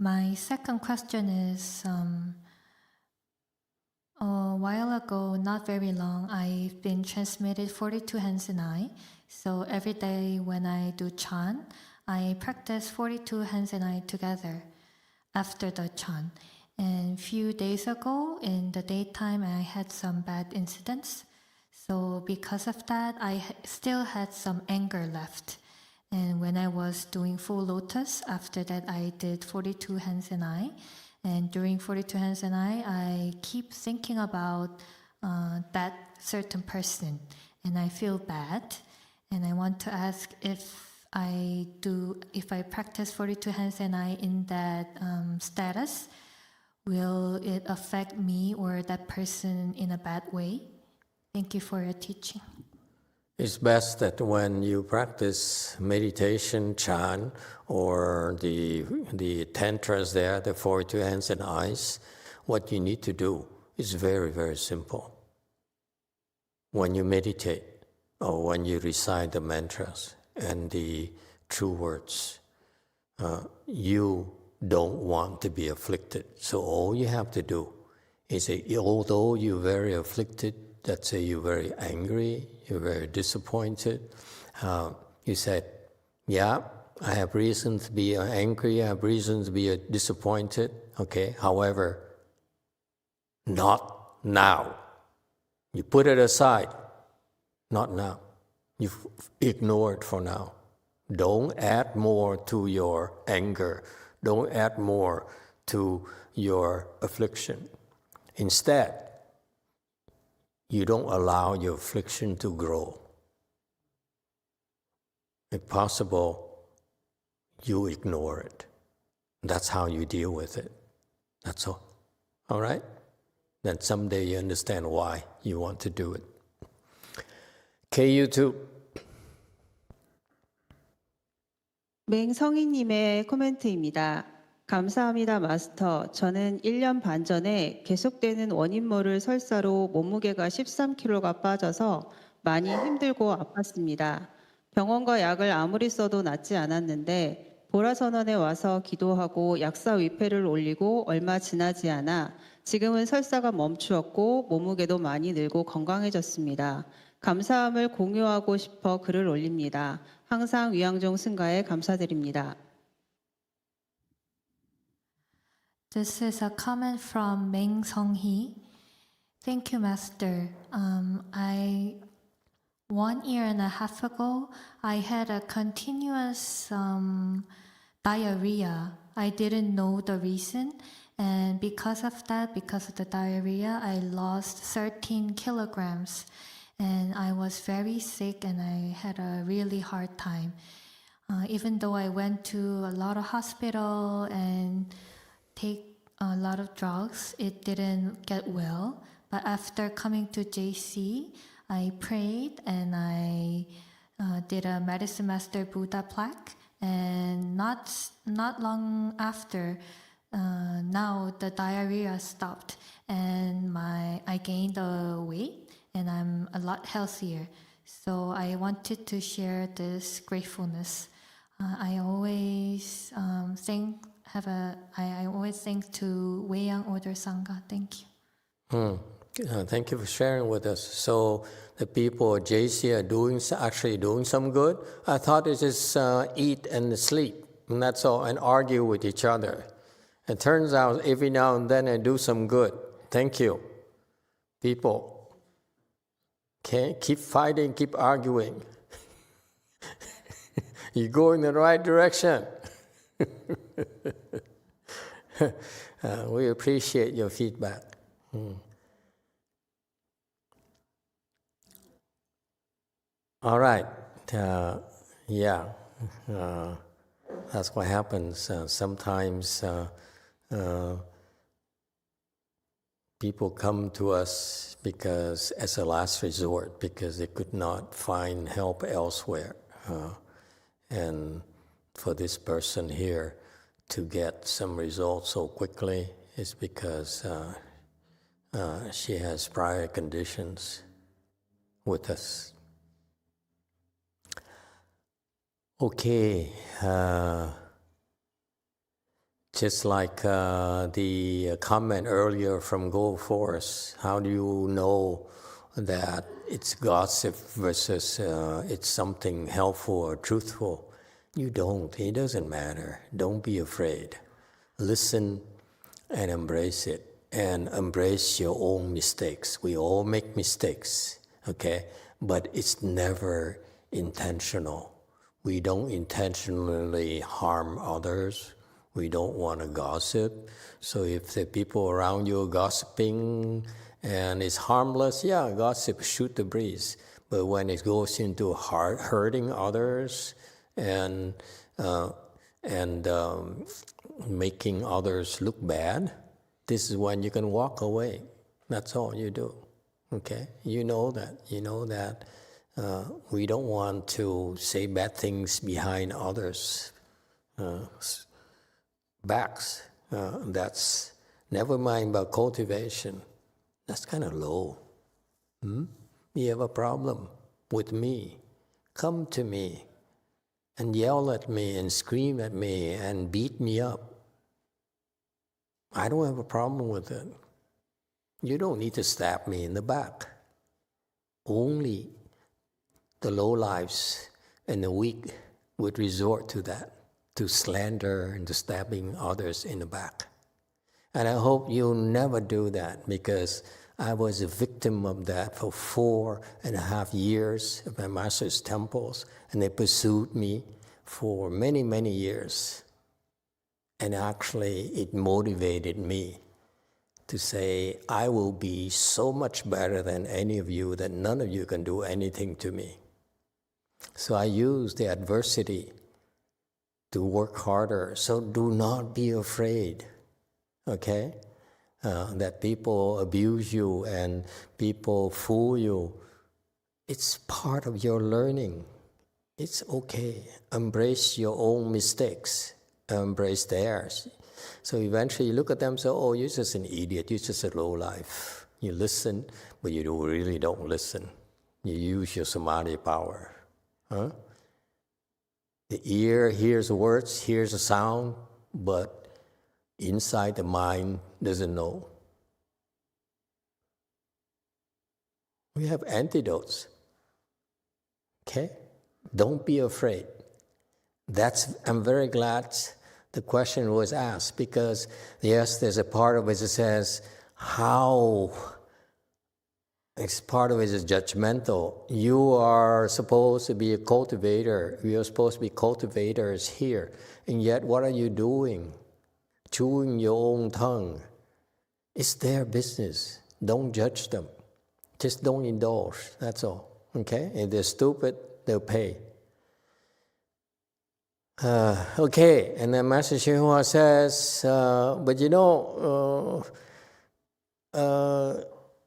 My second question is, a while ago, not very long, I've been transmitted 42 hands and eye. So every day when I do chant, I practice 42 hands and eye together after the chant. And few days ago, in the daytime, I had some bad incidents. So because of that, I still had some anger left. And when I was doing full lotus, after that, I did 42 hands and eye. And during 42 hands and eye, I keep thinking about that certain person. And I feel bad. And I want to ask if I practice 42 hands and eye in that status, will it affect me or that person in a bad way? Thank you for your teaching. It's best that when you practice meditation, chant, or the tantras there, the 42 hands and eyes, what you need to do is very, very simple. When you meditate or when you recite the mantras and the true words, you don't want to be afflicted. So all you have to do is say, although you're very afflicted, let's say you're very angry, you're very disappointed, you said, yeah, I have reason to be angry, I have reason to be disappointed, okay? However, not now. You put it aside, not now. You ignore it for now. Don't add more to your anger. Don't add more to your affliction. Instead, you don't allow your affliction to grow. If possible, you ignore it. That's how you deal with it. That's all. All right? Then someday you understand why you want to do it. KU2. 맹성희님의 코멘트입니다. 감사합니다, 마스터. 저는 1년 반 전에 계속되는 원인 모를 설사로 몸무게가 13kg가 빠져서 많이 힘들고 아팠습니다. 병원과 약을 아무리 써도 낫지 않았는데 보라선언에 와서 기도하고 약사 위패를 올리고 얼마 지나지 않아 지금은 설사가 멈추었고 몸무게도 많이 늘고 건강해졌습니다. 감사함을 공유하고 싶어 글을 올립니다. 항상 위양종 승가에 감사드립니다. This is a comment from Meng Song-hee. Thank you, Master. 1 year and a half ago, I had a continuous diarrhea. I didn't know the reason, and because of the diarrhea, I lost 13 kilograms. And I was very sick and I had a really hard time. Even though I went to a lot of hospital and take a lot of drugs, it didn't get well. But after coming to JC, I prayed and I did a Medicine Master Buddha plaque and not long after, now the diarrhea stopped, and I gained the weight, and I'm a lot healthier. So I wanted to share this gratefulness. I always I always think to Weiyang Order Sangha. Thank you. Thank you for sharing with us. So the people at JC are actually doing some good. I thought it is eat and sleep, and that's all, and argue with each other. It turns out every now and then I do some good. Thank you, people. Okay, keep fighting, keep arguing. You go in the right direction. We appreciate your feedback. All right. That's what happens. Sometimes people come to us because, as a last resort, because they could not find help elsewhere. And for this person here to get some results so quickly is because she has prior conditions with us. Okay. Just like the comment earlier from Go Force, how do you know that it's gossip versus it's something helpful or truthful? You don't. It doesn't matter. Don't be afraid. Listen and embrace it, and embrace your own mistakes. We all make mistakes, okay? But it's never intentional. We don't intentionally harm others. We don't want to gossip. So if the people around you are gossiping and it's harmless, gossip, shoot the breeze. But when it goes into hurting others and making others look bad, this is when you can walk away. That's all you do. Okay? You know that. We don't want to say bad things behind others' backs. That's never mind about cultivation. That's kind of low. You have a problem with me, come to me and yell at me and scream at me and beat me up. I don't have a problem with it. You don't need to stab me in the back. Only the lowlifes and the weak would resort to that, to slander and to stabbing others in the back. And I hope you'll never do that, because I was a victim of that for 4.5 years at my master's temples, and they pursued me for many, many years. And actually, it motivated me to say, I will be so much better than any of you that none of you can do anything to me. So I use the adversity to work harder. So do not be afraid, okay? That people abuse you and people fool you. It's part of your learning. It's okay. Embrace your own mistakes. Embrace theirs. So eventually you look at them and say, oh, you're just an idiot. You're just a lowlife. You listen, but you really don't listen. You use your samadhi power. Huh? The ear hears words, hears a sound, but inside the mind doesn't know. We have antidotes. Okay? Don't be afraid. I'm very glad the question was asked, because yes, there's a part of it that says, how? Part of it is judgmental. You are supposed to be a cultivator. We are supposed to be cultivators here. And yet, what are you doing? Chewing your own tongue. It's their business. Don't judge them. Just don't indulge. That's all. Okay? If they're stupid, they'll pay. Okay. And then Master Xinhua says, but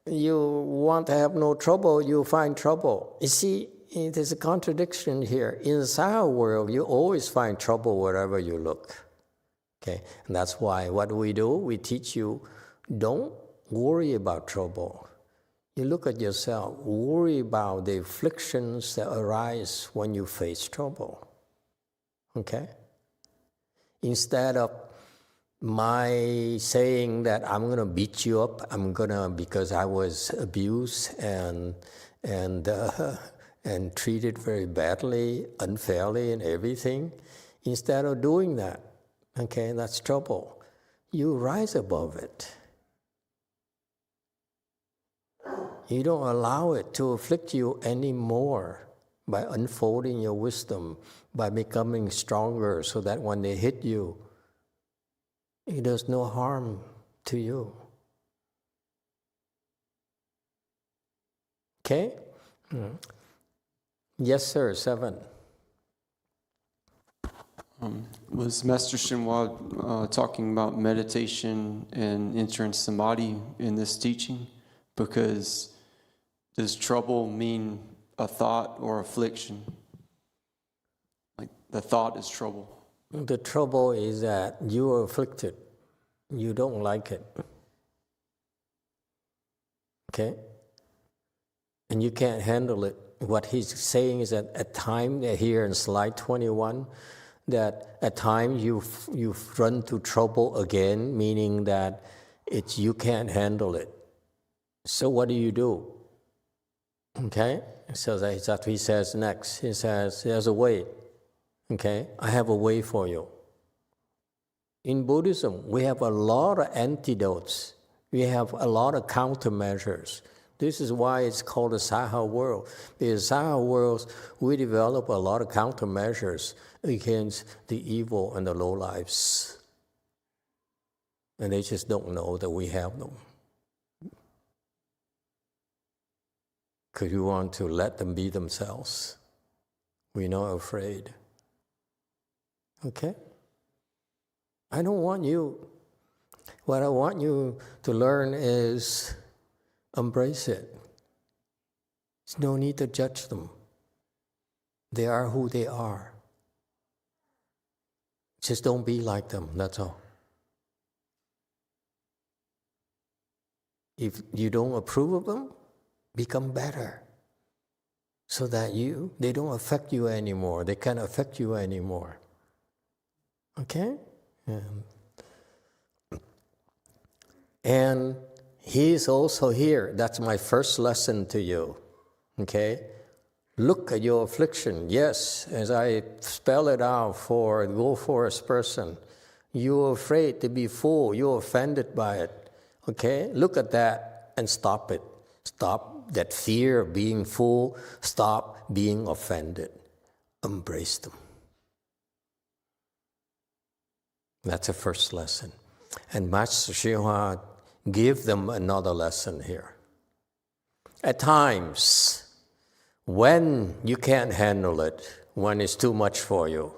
you want to have no trouble, you find trouble. You see, there's a contradiction here. In the Saha world, you always find trouble wherever you look. Okay, and that's why what do? We teach you, don't worry about trouble. You look at yourself, worry about the afflictions that arise when you face trouble. Okay? Instead of my saying that I'm going to beat you up, because I was abused and treated very badly, unfairly and everything, instead of doing that, okay, that's trouble. You rise above it. You don't allow it to afflict you anymore by unfolding your wisdom, by becoming stronger so that when they hit you, it does no harm to you. Okay? Yes, sir, 7. Was Master Shenhua talking about meditation and entering samadhi in this teaching? Because does trouble mean a thought or affliction? Like the thought is trouble. The trouble is that you are afflicted. You don't like it. Okay? And you can't handle it. What he's saying is that at time, here in slide 21, that at times you've run to trouble again, meaning that you can't handle it. So what do? Okay? So that's what he says next. He says, there's a way. Okay? I have a way for you. In Buddhism, we have a lot of antidotes. We have a lot of countermeasures. This is why it's called the Saha world. Because Saha worlds, we develop a lot of countermeasures against the evil and the low lives. And they just don't know that we have them. Because we want to let them be themselves. We're not afraid. Okay? I don't want you. What I want you to learn is embrace it. There's no need to judge them. They are who they are. Just don't be like them, that's all. If you don't approve of them, become better. So that they don't affect you anymore. They can't affect you anymore. Okay? And he is also here. That's my first lesson to you. Okay? Look at your affliction. Yes, as I spell it out for the go-forest person, you're afraid to be full. You're offended by it. Okay? Look at that and stop it. Stop that fear of being full. Stop being offended. Embrace them. That's the first lesson. And Master Shenhua give them another lesson here. At times, when you can't handle it, when it's too much for you,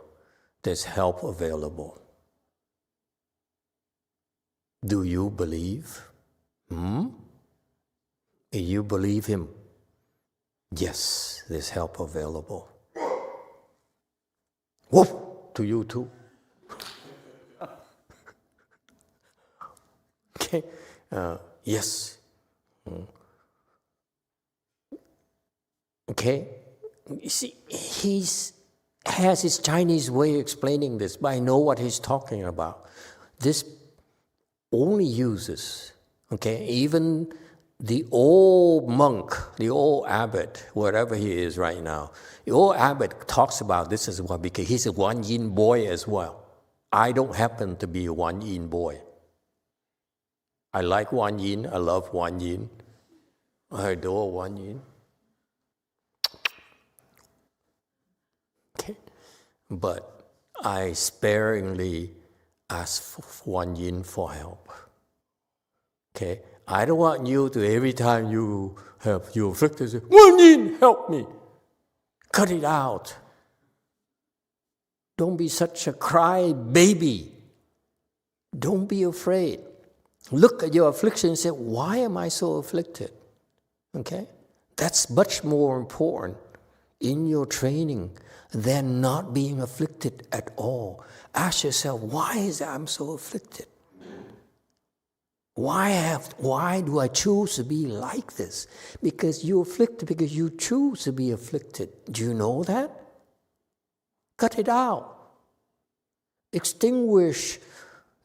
there's help available. Do you believe? You believe him? Yes, there's help available. Woof! To you too. Okay? Yes. Okay? You see, he has his Chinese way of explaining this, but I know what he's talking about. This only uses, okay, even the old monk, the old abbot, wherever he is right now, the old abbot talks about this as well because he's a Wan Yin boy as well. I don't happen to be a Wan Yin boy. I like Wan Yin, I love Wan Yin, I adore Wan Yin. Okay, but I sparingly ask Wan Yin for help. Okay, I don't want you to every time you have your afflicted say, Wan Yin, help me. Cut it out. Don't be such a cry baby. Don't be afraid. Look at your affliction and say, why am I so afflicted? Okay? That's much more important. in your training than not being afflicted at all. Ask yourself, why is it I'm so afflicted? Why do I choose to be like this? Because you're afflicted because you choose to be afflicted. Do you know that? Cut it out. Extinguish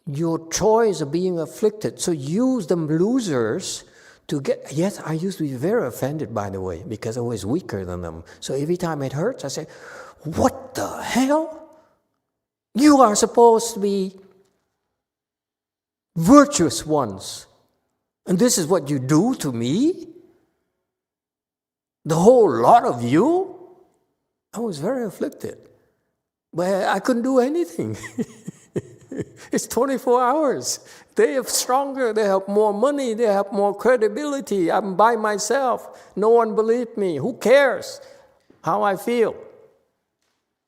your choice of being afflicted. So use the losers to get... Yes, I used to be very offended, by the way, because I was weaker than them. So every time it hurts, I say, what the hell? You are supposed to be virtuous ones. And this is what you do to me? The whole lot of you? I was very afflicted. But I couldn't do anything. It's 24 hours. They are stronger, they have more money, they have more credibility. I'm by myself. No one believes me. Who cares how I feel?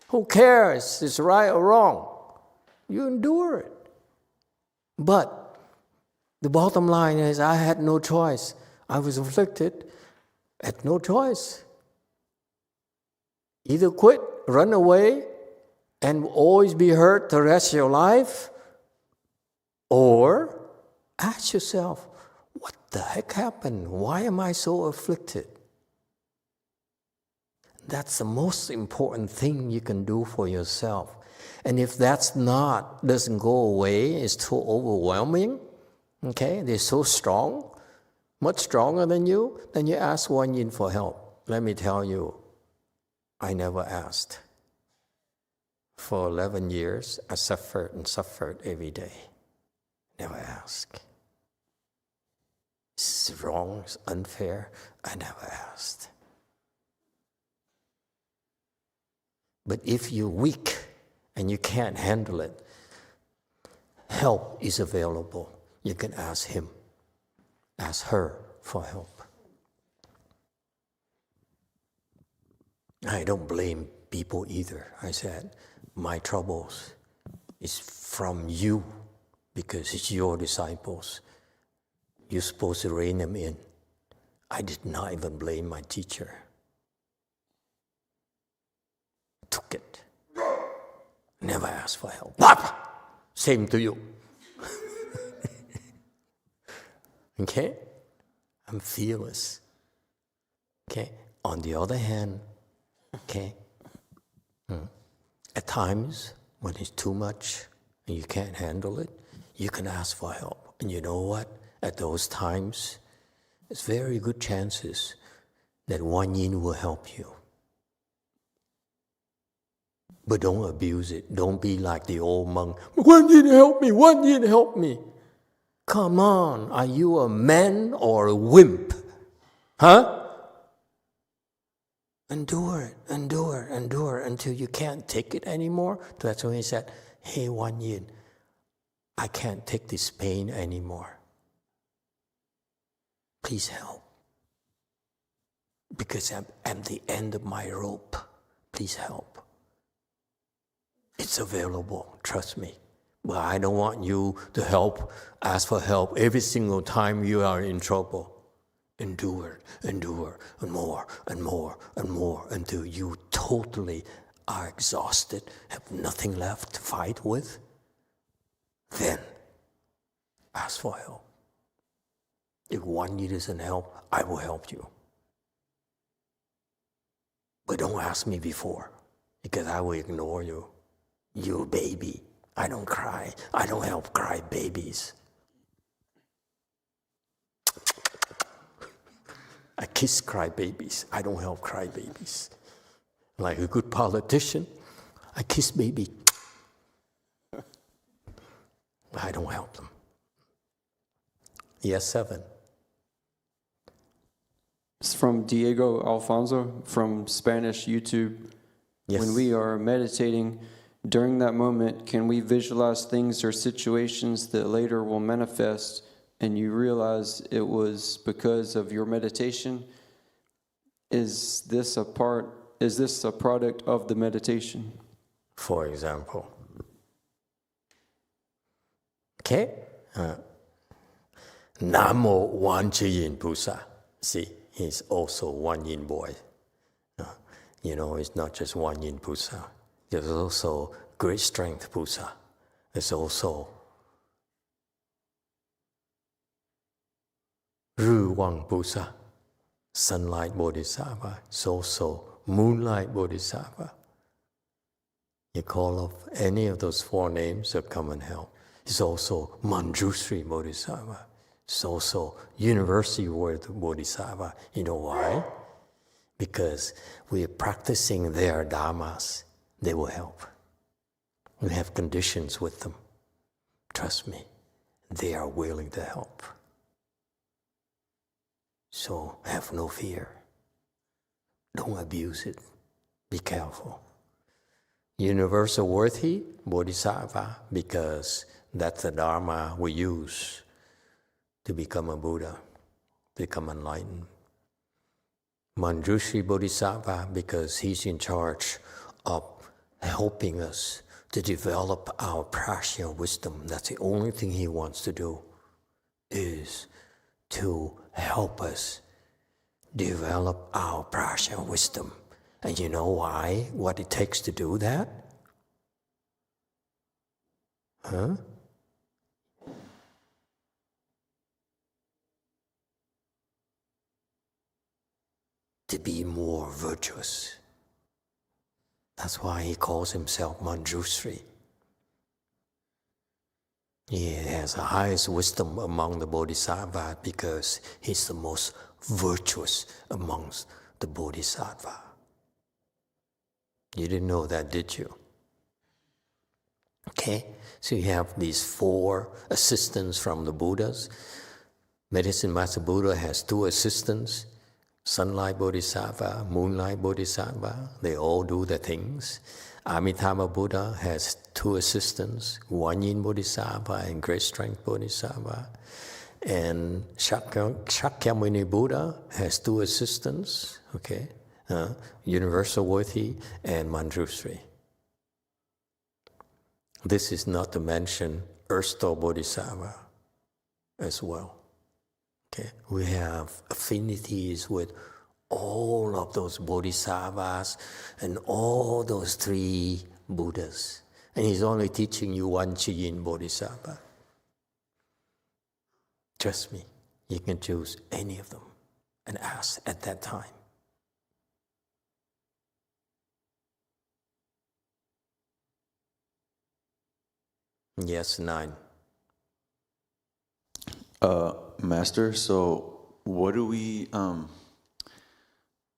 Who cares it's right or wrong? You endure it. But the bottom line is I had no choice. I was afflicted, had no choice. Either quit, run away, and always be hurt the rest of your life, or ask yourself, what the heck happened? Why am I so afflicted? That's the most important thing you can do for yourself. And if doesn't go away, it's too overwhelming, okay, they're so strong, much stronger than you, then you ask Wan Yin for help. Let me tell you, I never asked. For 11 years, I suffered and suffered every day. Never asked. It's wrong, it's unfair. I never asked. But if you're weak and you can't handle it, help is available. You can ask him, ask her for help. I don't blame people either. I said, my troubles is from you because it's your disciples. You're supposed to rein them in. I did not even blame my teacher. Took it. Never asked for help. Same to you. Okay? I'm fearless. Okay? On the other hand, okay? At times, when it's too much and you can't handle it, you can ask for help. And you know what? At those times, there's very good chances that Wan Yin will help you. But don't abuse it. Don't be like the old monk. Wan Yin help me, Wan Yin help me. Come on, are you a man or a wimp? Huh? Endure it until you can't take it anymore. That's when he said, hey, Wan Yin, I can't take this pain anymore. Please help. Because I'm at the end of my rope. Please help. It's available, trust me. But I don't want you to ask for help every single time you are in trouble. Endure, and more, until you totally are exhausted, have nothing left to fight with. Then, ask for help. If Wan Yin doesn't help, I will help you. But don't ask me before, because I will ignore you. You baby. I don't cry. I don't help cry babies. I kiss cry babies. I don't help cry babies. Like a good politician, I kiss baby. I don't help them. Yes, 7. It's from Diego Alfonso from Spanish YouTube. Yes. When we are meditating, during that moment, can we visualize things or situations that later will manifest and you realize it was because of your meditation? Is this a product of the meditation? For example. Okay? Namo Wan Chi Yin Pusa. See, he's also Wan Yin boy. it's not just one yin Pusa. There's also great strength Pusa. There's also Ru Wang Pusa, sunlight Bodhisattva. It's also moonlight Bodhisattva. You call up any of those 4 names, they'll come and help. It's also Manjushri Bodhisattva. It's also University World Bodhisattva. You know why? Because we are practicing their dharmas. They will help. We have conditions with them. Trust me, they are willing to help. So have no fear. Don't abuse it. Be careful. Universal worthy Bodhisattva, because that's the Dharma we use to become a Buddha, become enlightened. Manjushri Bodhisattva, because he's in charge of helping us to develop our prajna wisdom. That's the only thing he wants to do, is to help us develop our prajna wisdom. And you know why? What it takes to do that? Huh? To be more virtuous. That's why he calls himself Manjushri. He has the highest wisdom among the Bodhisattvas because he's the most virtuous amongst the Bodhisattvas. You didn't know that, did you? Okay, so you have these 4 assistants from the Buddhas. Medicine Master Buddha has 2 assistants, Sunlight Bodhisattva, Moonlight Bodhisattva. They all do the things. Amitabha Buddha has 2 assistants, One Yin Bodhisattva and Great Strength Bodhisattva. And Shakyamuni Buddha has 2 assistants, okay? Universal Worthy and Manjushri. This is not to mention Ersto Bodhisattva as well. Okay, we have affinities with all of those Bodhisattvas and all those 3 Buddhas. And he's only teaching you 1 Chiyin Bodhisattva. Trust me, you can choose any of them and ask at that time. Yes, 9. Master, so what do we,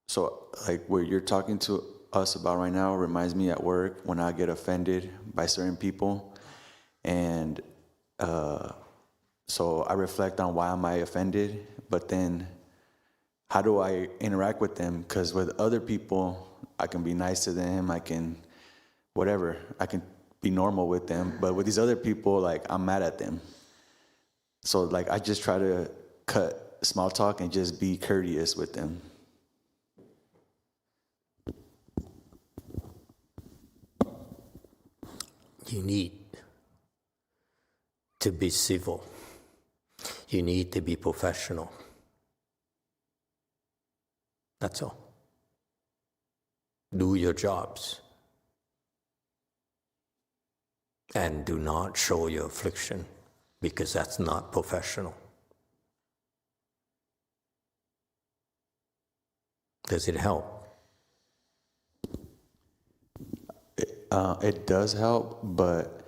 so like what you're talking to us about right now reminds me at work when I get offended by certain people. And so I reflect on why am I offended, but then how do I interact with them? Because with other people, I can be nice to them, I can, whatever, I can be normal with them. But with these other people, like, I'm mad at them. So, like, I just try to cut small talk and just be courteous with them. You need to be civil. You need to be professional. That's all. Do your jobs. And do not show your affliction, because that's not professional. Does it help? It does help, but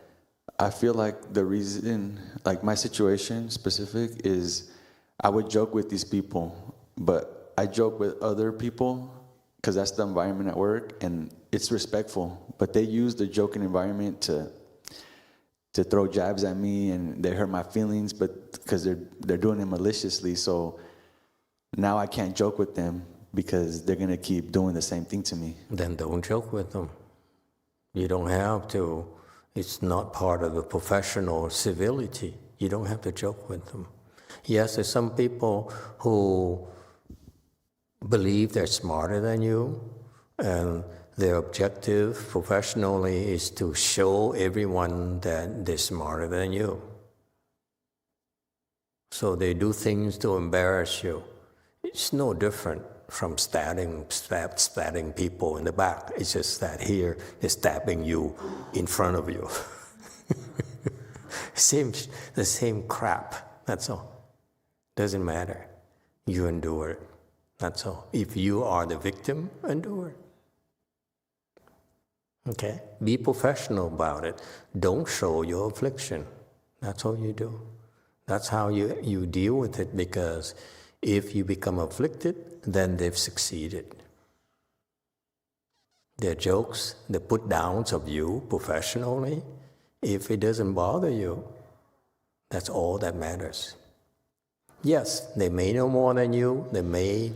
I feel like the reason, like my situation specific is I would joke with these people, but I joke with other people because that's the environment at work and it's respectful, but they use the joking environment to throw jabs at me and they hurt my feelings, but because they're doing it maliciously. So now I can't joke with them because they're going to keep doing the same thing to me. Then don't joke with them. You don't have to. It's not part of the professional civility. You don't have to joke with them. Yes, there's some people who believe they're smarter than you, and their objective professionally is to show everyone that they're smarter than you. So they do things to embarrass you. It's no different from stabbing people in the back. It's just that here they're stabbing you in front of you. The same crap, that's all. Doesn't matter. You endure it, that's all. If you are the victim, endure it. Okay? Be professional about it. Don't show your affliction. That's all you do. That's how you deal with it, because if you become afflicted, then they've succeeded. Their jokes, the put downs of you professionally, if it doesn't bother you, that's all that matters. Yes, they may know more than you. They may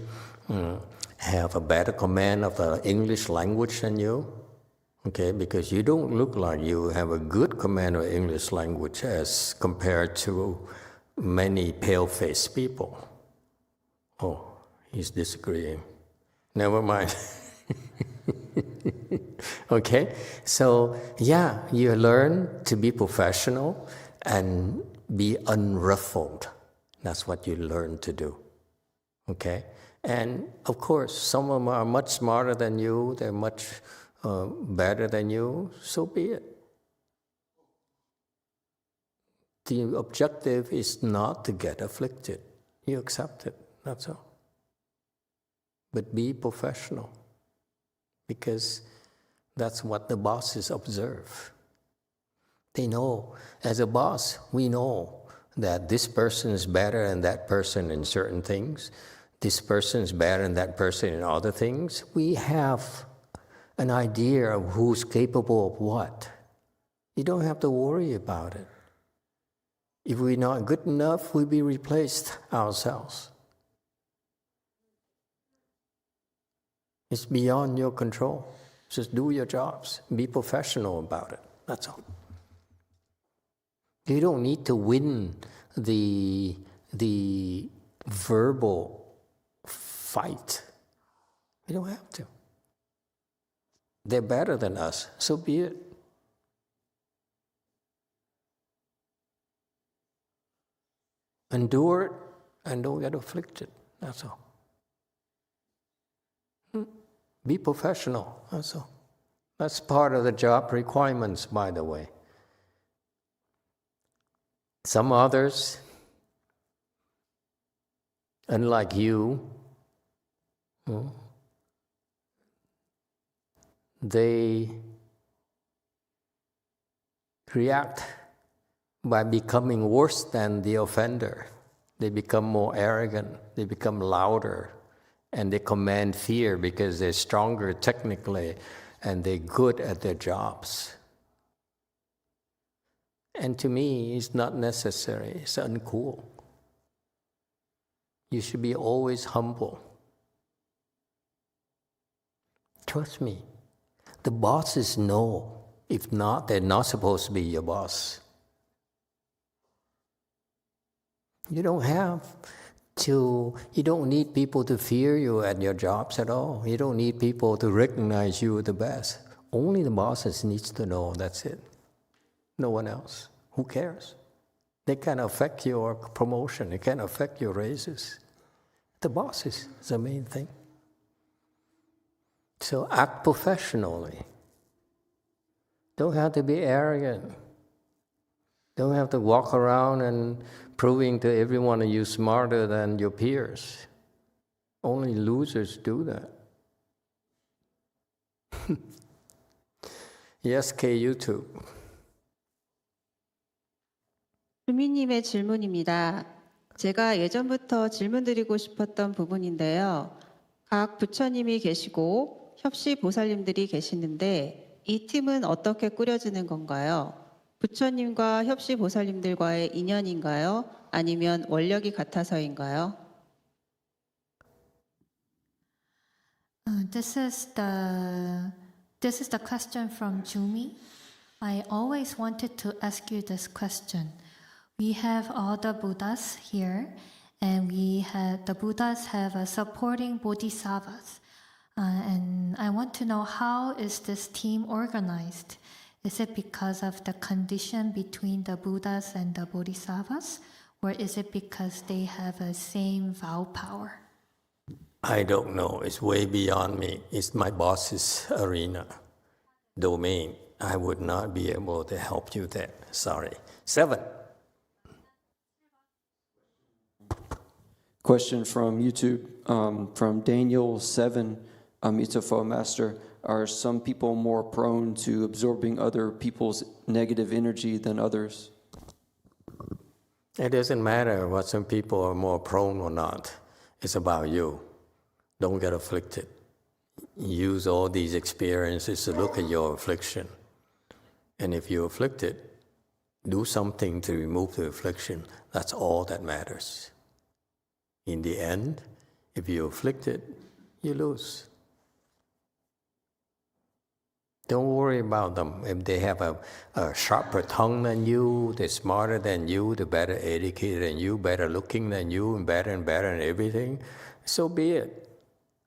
have a better command of the English language than you. Okay, because you don't look like you have a good command of English language as compared to many pale-faced people. Oh, he's disagreeing. Never mind. Okay, so yeah, you learn to be professional and be unruffled. That's what you learn to do. Okay, and of course, some of them are much smarter than you. They're much better than you, so be it. The objective is not to get afflicted. You accept it, that's all. But be professional, because that's what the bosses observe. They know, as a boss, we know that this person is better than that person in certain things. This person is better than that person in other things. We have an idea of who's capable of what. You don't have to worry about it. If we're not good enough, we'll be replaced ourselves. It's beyond your control. Just do your jobs. Be professional about it. That's all. You don't need to win the verbal fight. You don't have to. They're better than us, so be it. Endure it and don't get afflicted. That's all. Be professional. That's all. That's part of the job requirements, by the way. Some others, unlike you, they react by becoming worse than the offender. They become more arrogant, they become louder, and they command fear because they're stronger technically and they're good at their jobs. And to me, it's not necessary, it's uncool. You should be always humble. Trust me, the bosses know. If not, they're not supposed to be your boss. You don't need people to fear you at your jobs at all. You don't need people to recognize you the best. Only the bosses needs to know, that's it. No one else. Who cares? They can't affect your promotion. They can't affect your raises. The bosses is the main thing. So act professionally. Don't have to be arrogant. Don't have to walk around and proving to everyone that you're smarter than your peers. Only losers do that. Yes, K YouTube. 주미님의 질문입니다. 제가 예전부터 질문드리고 싶었던 부분인데요. 각 부처님이 계시고 협시 보살님들이 계시는데 이 팀은 어떻게 꾸려지는 건가요? 부처님과 협시 보살님들과의 인연인가요? 아니면 원력이 같아서인가요? This is the question from Jumi. I always wanted to ask you this question. We have all the Buddhas here, and the Buddhas have a supporting bodhisattvas. And I want to know, how is this team organized? Is it because of the condition between the Buddhas and the bodhisattvas? Or is it because they have a same vow power? I don't know. It's way beyond me. It's my boss's arena, domain. I would not be able to help you there. Sorry. 7. Question from YouTube, from Daniel 7, Amitabha Master. Are some people more prone to absorbing other people's negative energy than others? It doesn't matter what some people are more prone or not. It's about you. Don't get afflicted. Use all these experiences to look at your affliction. And if you're afflicted, do something to remove the affliction. That's all that matters. In the end, if you're afflicted, you lose. Don't worry about them. If they have a sharper tongue than you, they're smarter than you, they're better educated than you, better looking than you, and better and everything, so be it.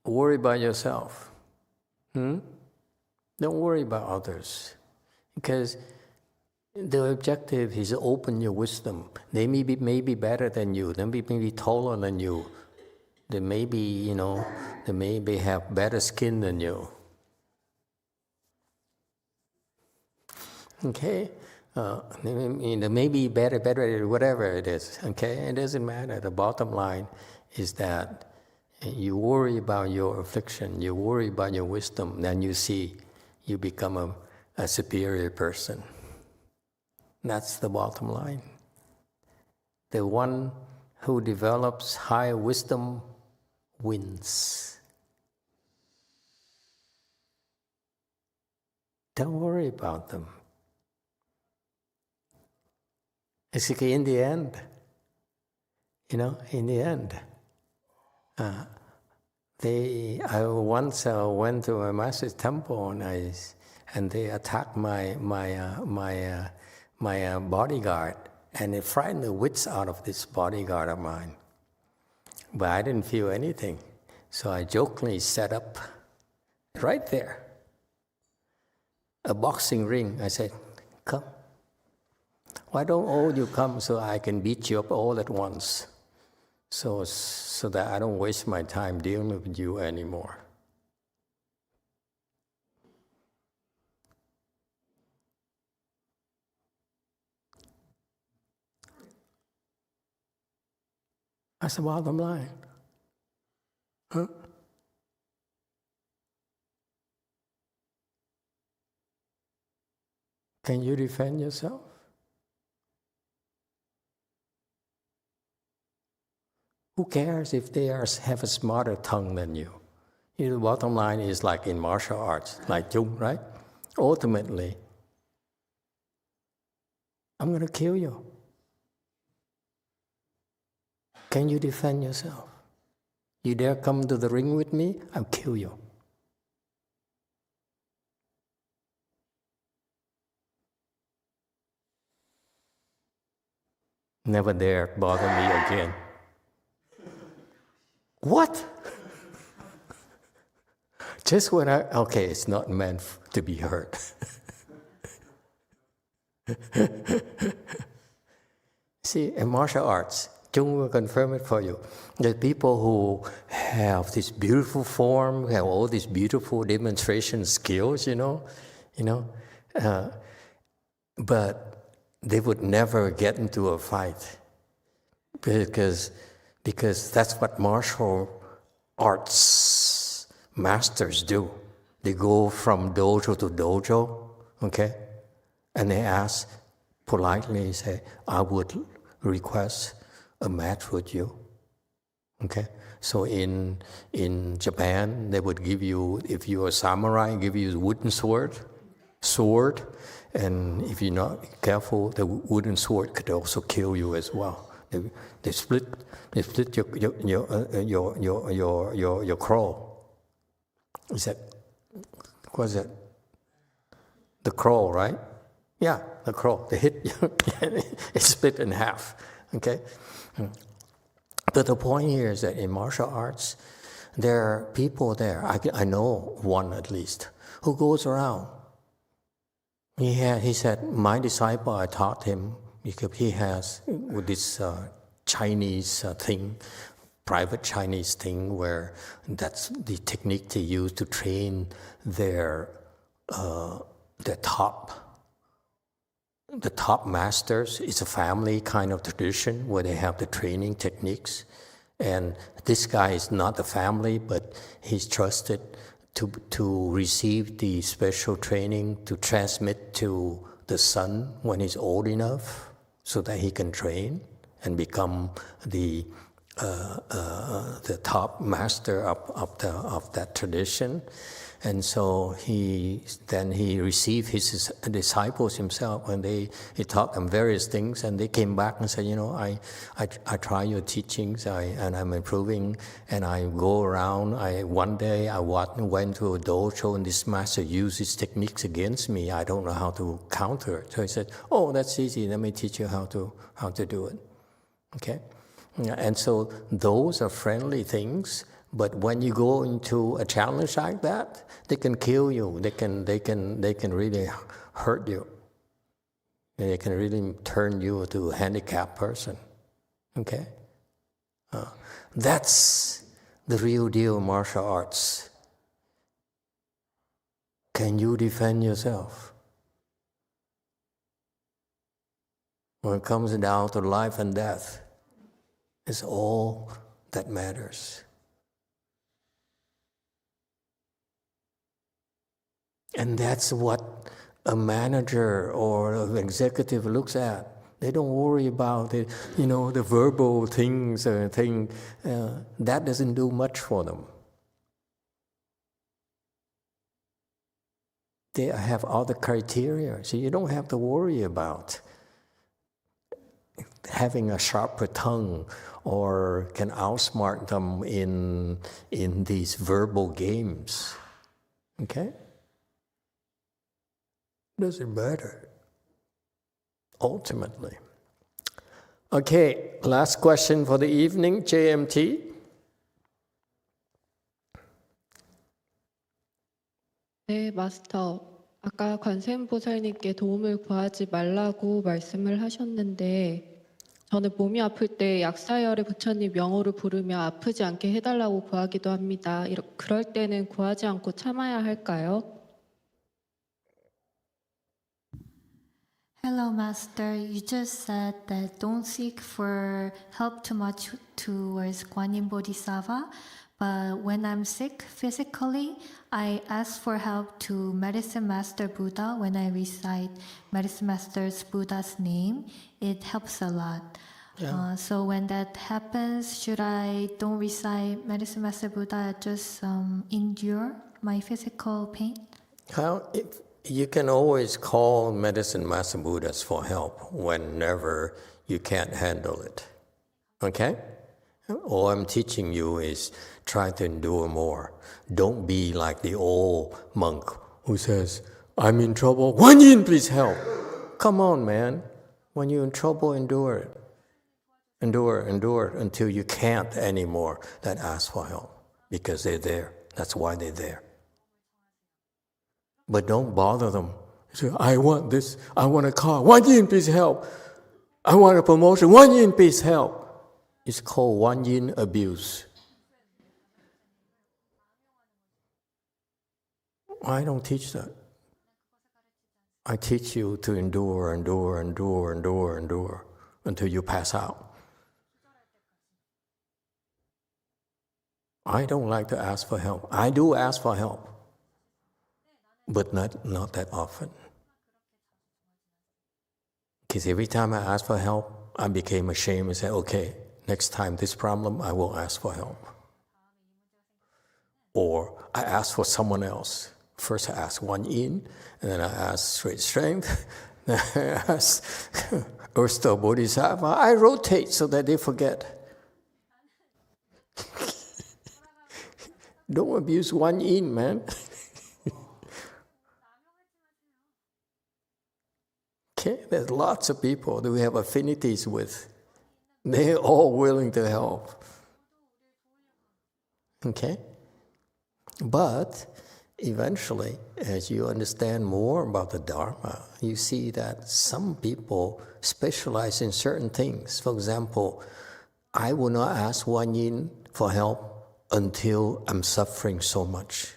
Worry about yourself. Don't worry about others. Because the objective is to open your wisdom. They may be better than you. They may be taller than you. They may be, they maybe have better skin than you. Okay? They may be better, whatever it is. Okay? It doesn't matter. The bottom line is that you worry about your affliction, you worry about your wisdom, then you see you become a superior person. That's the bottom line. The one who develops high wisdom wins. Don't worry about them. It's like in the end, I once went to a master's temple and they attacked my bodyguard, and it frightened the wits out of this bodyguard of mine. But I didn't feel anything, so I jokingly set up right there a boxing ring. I said, "Come. Why don't all you come so I can beat you up all at once? So that I don't waste my time dealing with you anymore." That's the bottom line. Huh? Can you defend yourself? Who cares if they have a smarter tongue than you? The bottom line is like in martial arts, like Jung, right? Ultimately, I'm going to kill you. Can you defend yourself? You dare come to the ring with me? I'll kill you. Never dare bother me again. What? Just when okay, it's not meant to be heard. See, in martial arts, Jung will confirm it for you. The people who have this beautiful form, have all these beautiful demonstration skills, but they would never get into a fight because that's what martial arts masters do. They go from dojo to dojo, okay? And they ask politely, say, "I would request a match with you." Okay? So in Japan, they would give you, if you're a samurai, give you a wooden sword, and if you're not careful, the wooden sword could also kill you as well. They split your crow. Is that, what is that? The crow, right? Yeah, the crow. They hit you, it's split in half. Okay? But the point here is that in martial arts, there are people there, I know one at least, who goes around. He said, my disciple, I taught him, because he has this Chinese thing private Chinese thing where that's the technique they use to train their top masters. It's a family kind of tradition where they have the training techniques. And this guy is not the family, but he's trusted to receive the special training to transmit to the son when he's old enough so that he can train and become the top master of that tradition. And so he received his disciples himself, and he taught them various things, and they came back and said, I try your teachings, and I'm improving, and I go around. One day I went to a dojo, and this master used his techniques against me. I don't know how to counter it. So he said, "Oh, that's easy. Let me teach you how to do it." Okay, and so those are friendly things. But when you go into a challenge like that, they can kill you. They can really hurt you. They can really turn you into a handicapped person. Okay, that's the real deal martial arts. Can you defend yourself? When it comes down to life and death, it's all that matters. And that's what a manager or an executive looks at. They don't worry about the verbal things or that doesn't do much for them. They have other criteria, so you don't have to worry about having a sharper tongue or can outsmart them in these verbal games. Okay? Doesn't matter, ultimately. Okay, last question for the evening, JMT. 네, 마스터. 아까 관세음보살님께 도움을 구하지 말라고 말씀을 하셨는데 저는 몸이 아플 때 약사열의 부처님 명호를 부르며 아프지 않게 해달라고 구하기도 합니다. 그럴 때는 구하지 않고 참아야 할까요? Hello, Master. You just said that don't seek for help too much towards Guan Yin Bodhisattva, but when I'm sick physically, I ask for help to Medicine Master Buddha. When I recite Medicine Master Buddha's name, it helps a lot. Yeah. So when that happens, should I don't recite Medicine Master Buddha, just endure my physical pain? You can always call Medicine Master Buddhas for help whenever you can't handle it. Okay? All I'm teaching you is try to endure more. Don't be like the old monk who says, I'm in trouble. Guan Yin, please help. Come on, man. When you're in trouble, endure it. Endure it until you can't anymore. Then ask for help because they're there. That's why they're there. But don't bother them. Say, I want this. I want a car. Guan Yin, please help. I want a promotion. Guan Yin, please help. It's called Guan Yin abuse. I don't teach that. I teach you to endure until you pass out. I don't like to ask for help. I do ask for help, but not that often. Because every time I ask for help, I became ashamed and said, okay, next time this problem, I will ask for help. Or I ask for someone else. First I ask Guan Yin, and then I ask Straight Strength, then I ask Ersto Bodhisattva. I rotate so that they forget. Don't abuse Guan Yin, man. Okay, there's lots of people that we have affinities with. They're all willing to help. Okay? But eventually, as you understand more about the Dharma, you see that some people specialize in certain things. For example, I will not ask Wan Yin for help until I'm suffering so much.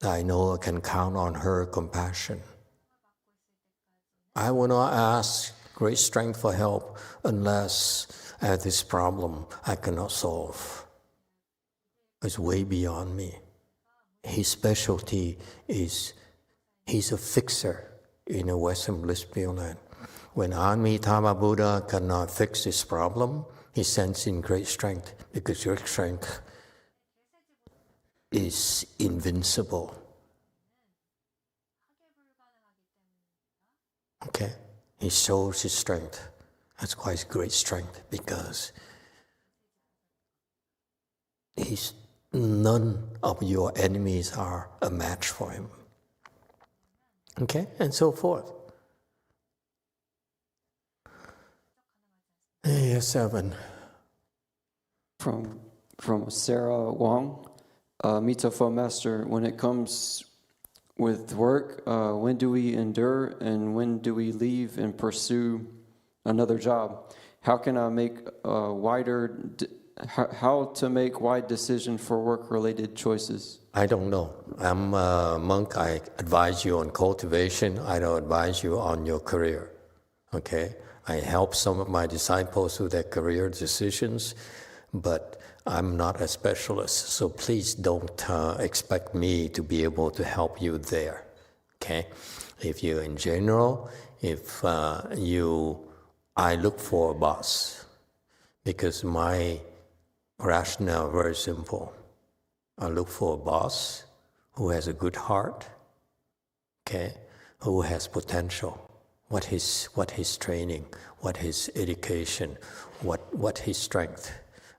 I know I can count on her compassion. I will not ask great strength for help unless I have this problem I cannot solve. It's way beyond me. His specialty is he's a fixer in a Western Bliss Pureland. When Amitabha Buddha cannot fix this problem, he sends in great strength because your strength is invincible. Okay? He shows his strength. That's why it's great strength, because none of your enemies are a match for him. Okay? And so forth. Yes, 7. From Sarah Wong, Mitofo Master, when it comes with work, when do we endure and when do we leave and pursue another job? How can I make how to make wide decision for work-related choices? I don't know. I'm a monk. I advise you on cultivation. I don't advise you on your career. Okay? I help some of my disciples with their career decisions, but I'm not a specialist, so please don't expect me to be able to help you there. Okay? If you, in general, I look for a boss, because my rationale is very simple. I look for a boss who has a good heart, okay, who has potential. What his training, what his education, what his strength,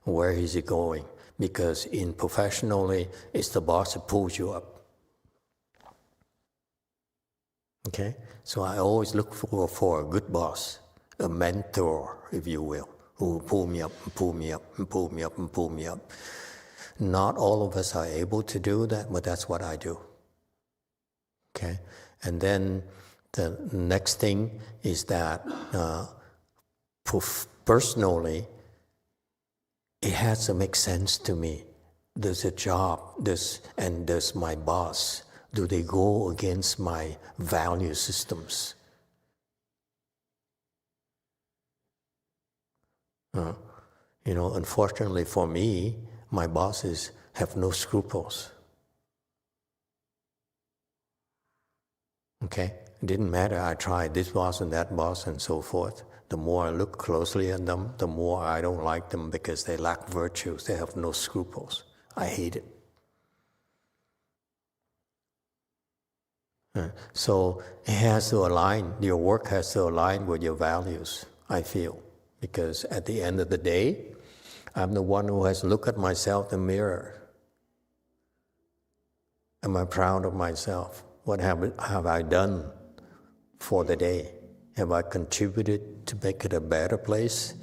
where is he going? Because professionally, it's the boss who pulls you up. Okay? So I always look for a good boss, a mentor, if you will, who will pull me up and pull me up and pull me up and pull me up. Not all of us are able to do that, but that's what I do. Okay? And then the next thing is that personally, it has to make sense to me. Does a job, does my boss, do they go against my value systems? Unfortunately for me, my bosses have no scruples. Okay? It didn't matter. I tried this boss and that boss and so forth. The more I look closely at them, the more I don't like them because they lack virtues. They have no scruples. I hate it. So it has to align, your work has to align with your values, I feel. Because at the end of the day, I'm the one who has to look at myself in the mirror. Am I proud of myself? What have I done for the day? Have I contributed to make it a better place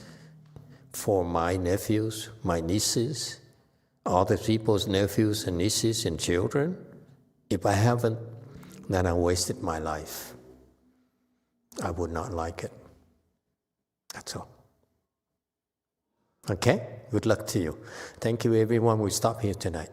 for my nephews, my nieces, other people's nephews and nieces and children? If I haven't, then I wasted my life. I would not like it. That's all. Okay? Good luck to you. Thank you, everyone. We stop here tonight.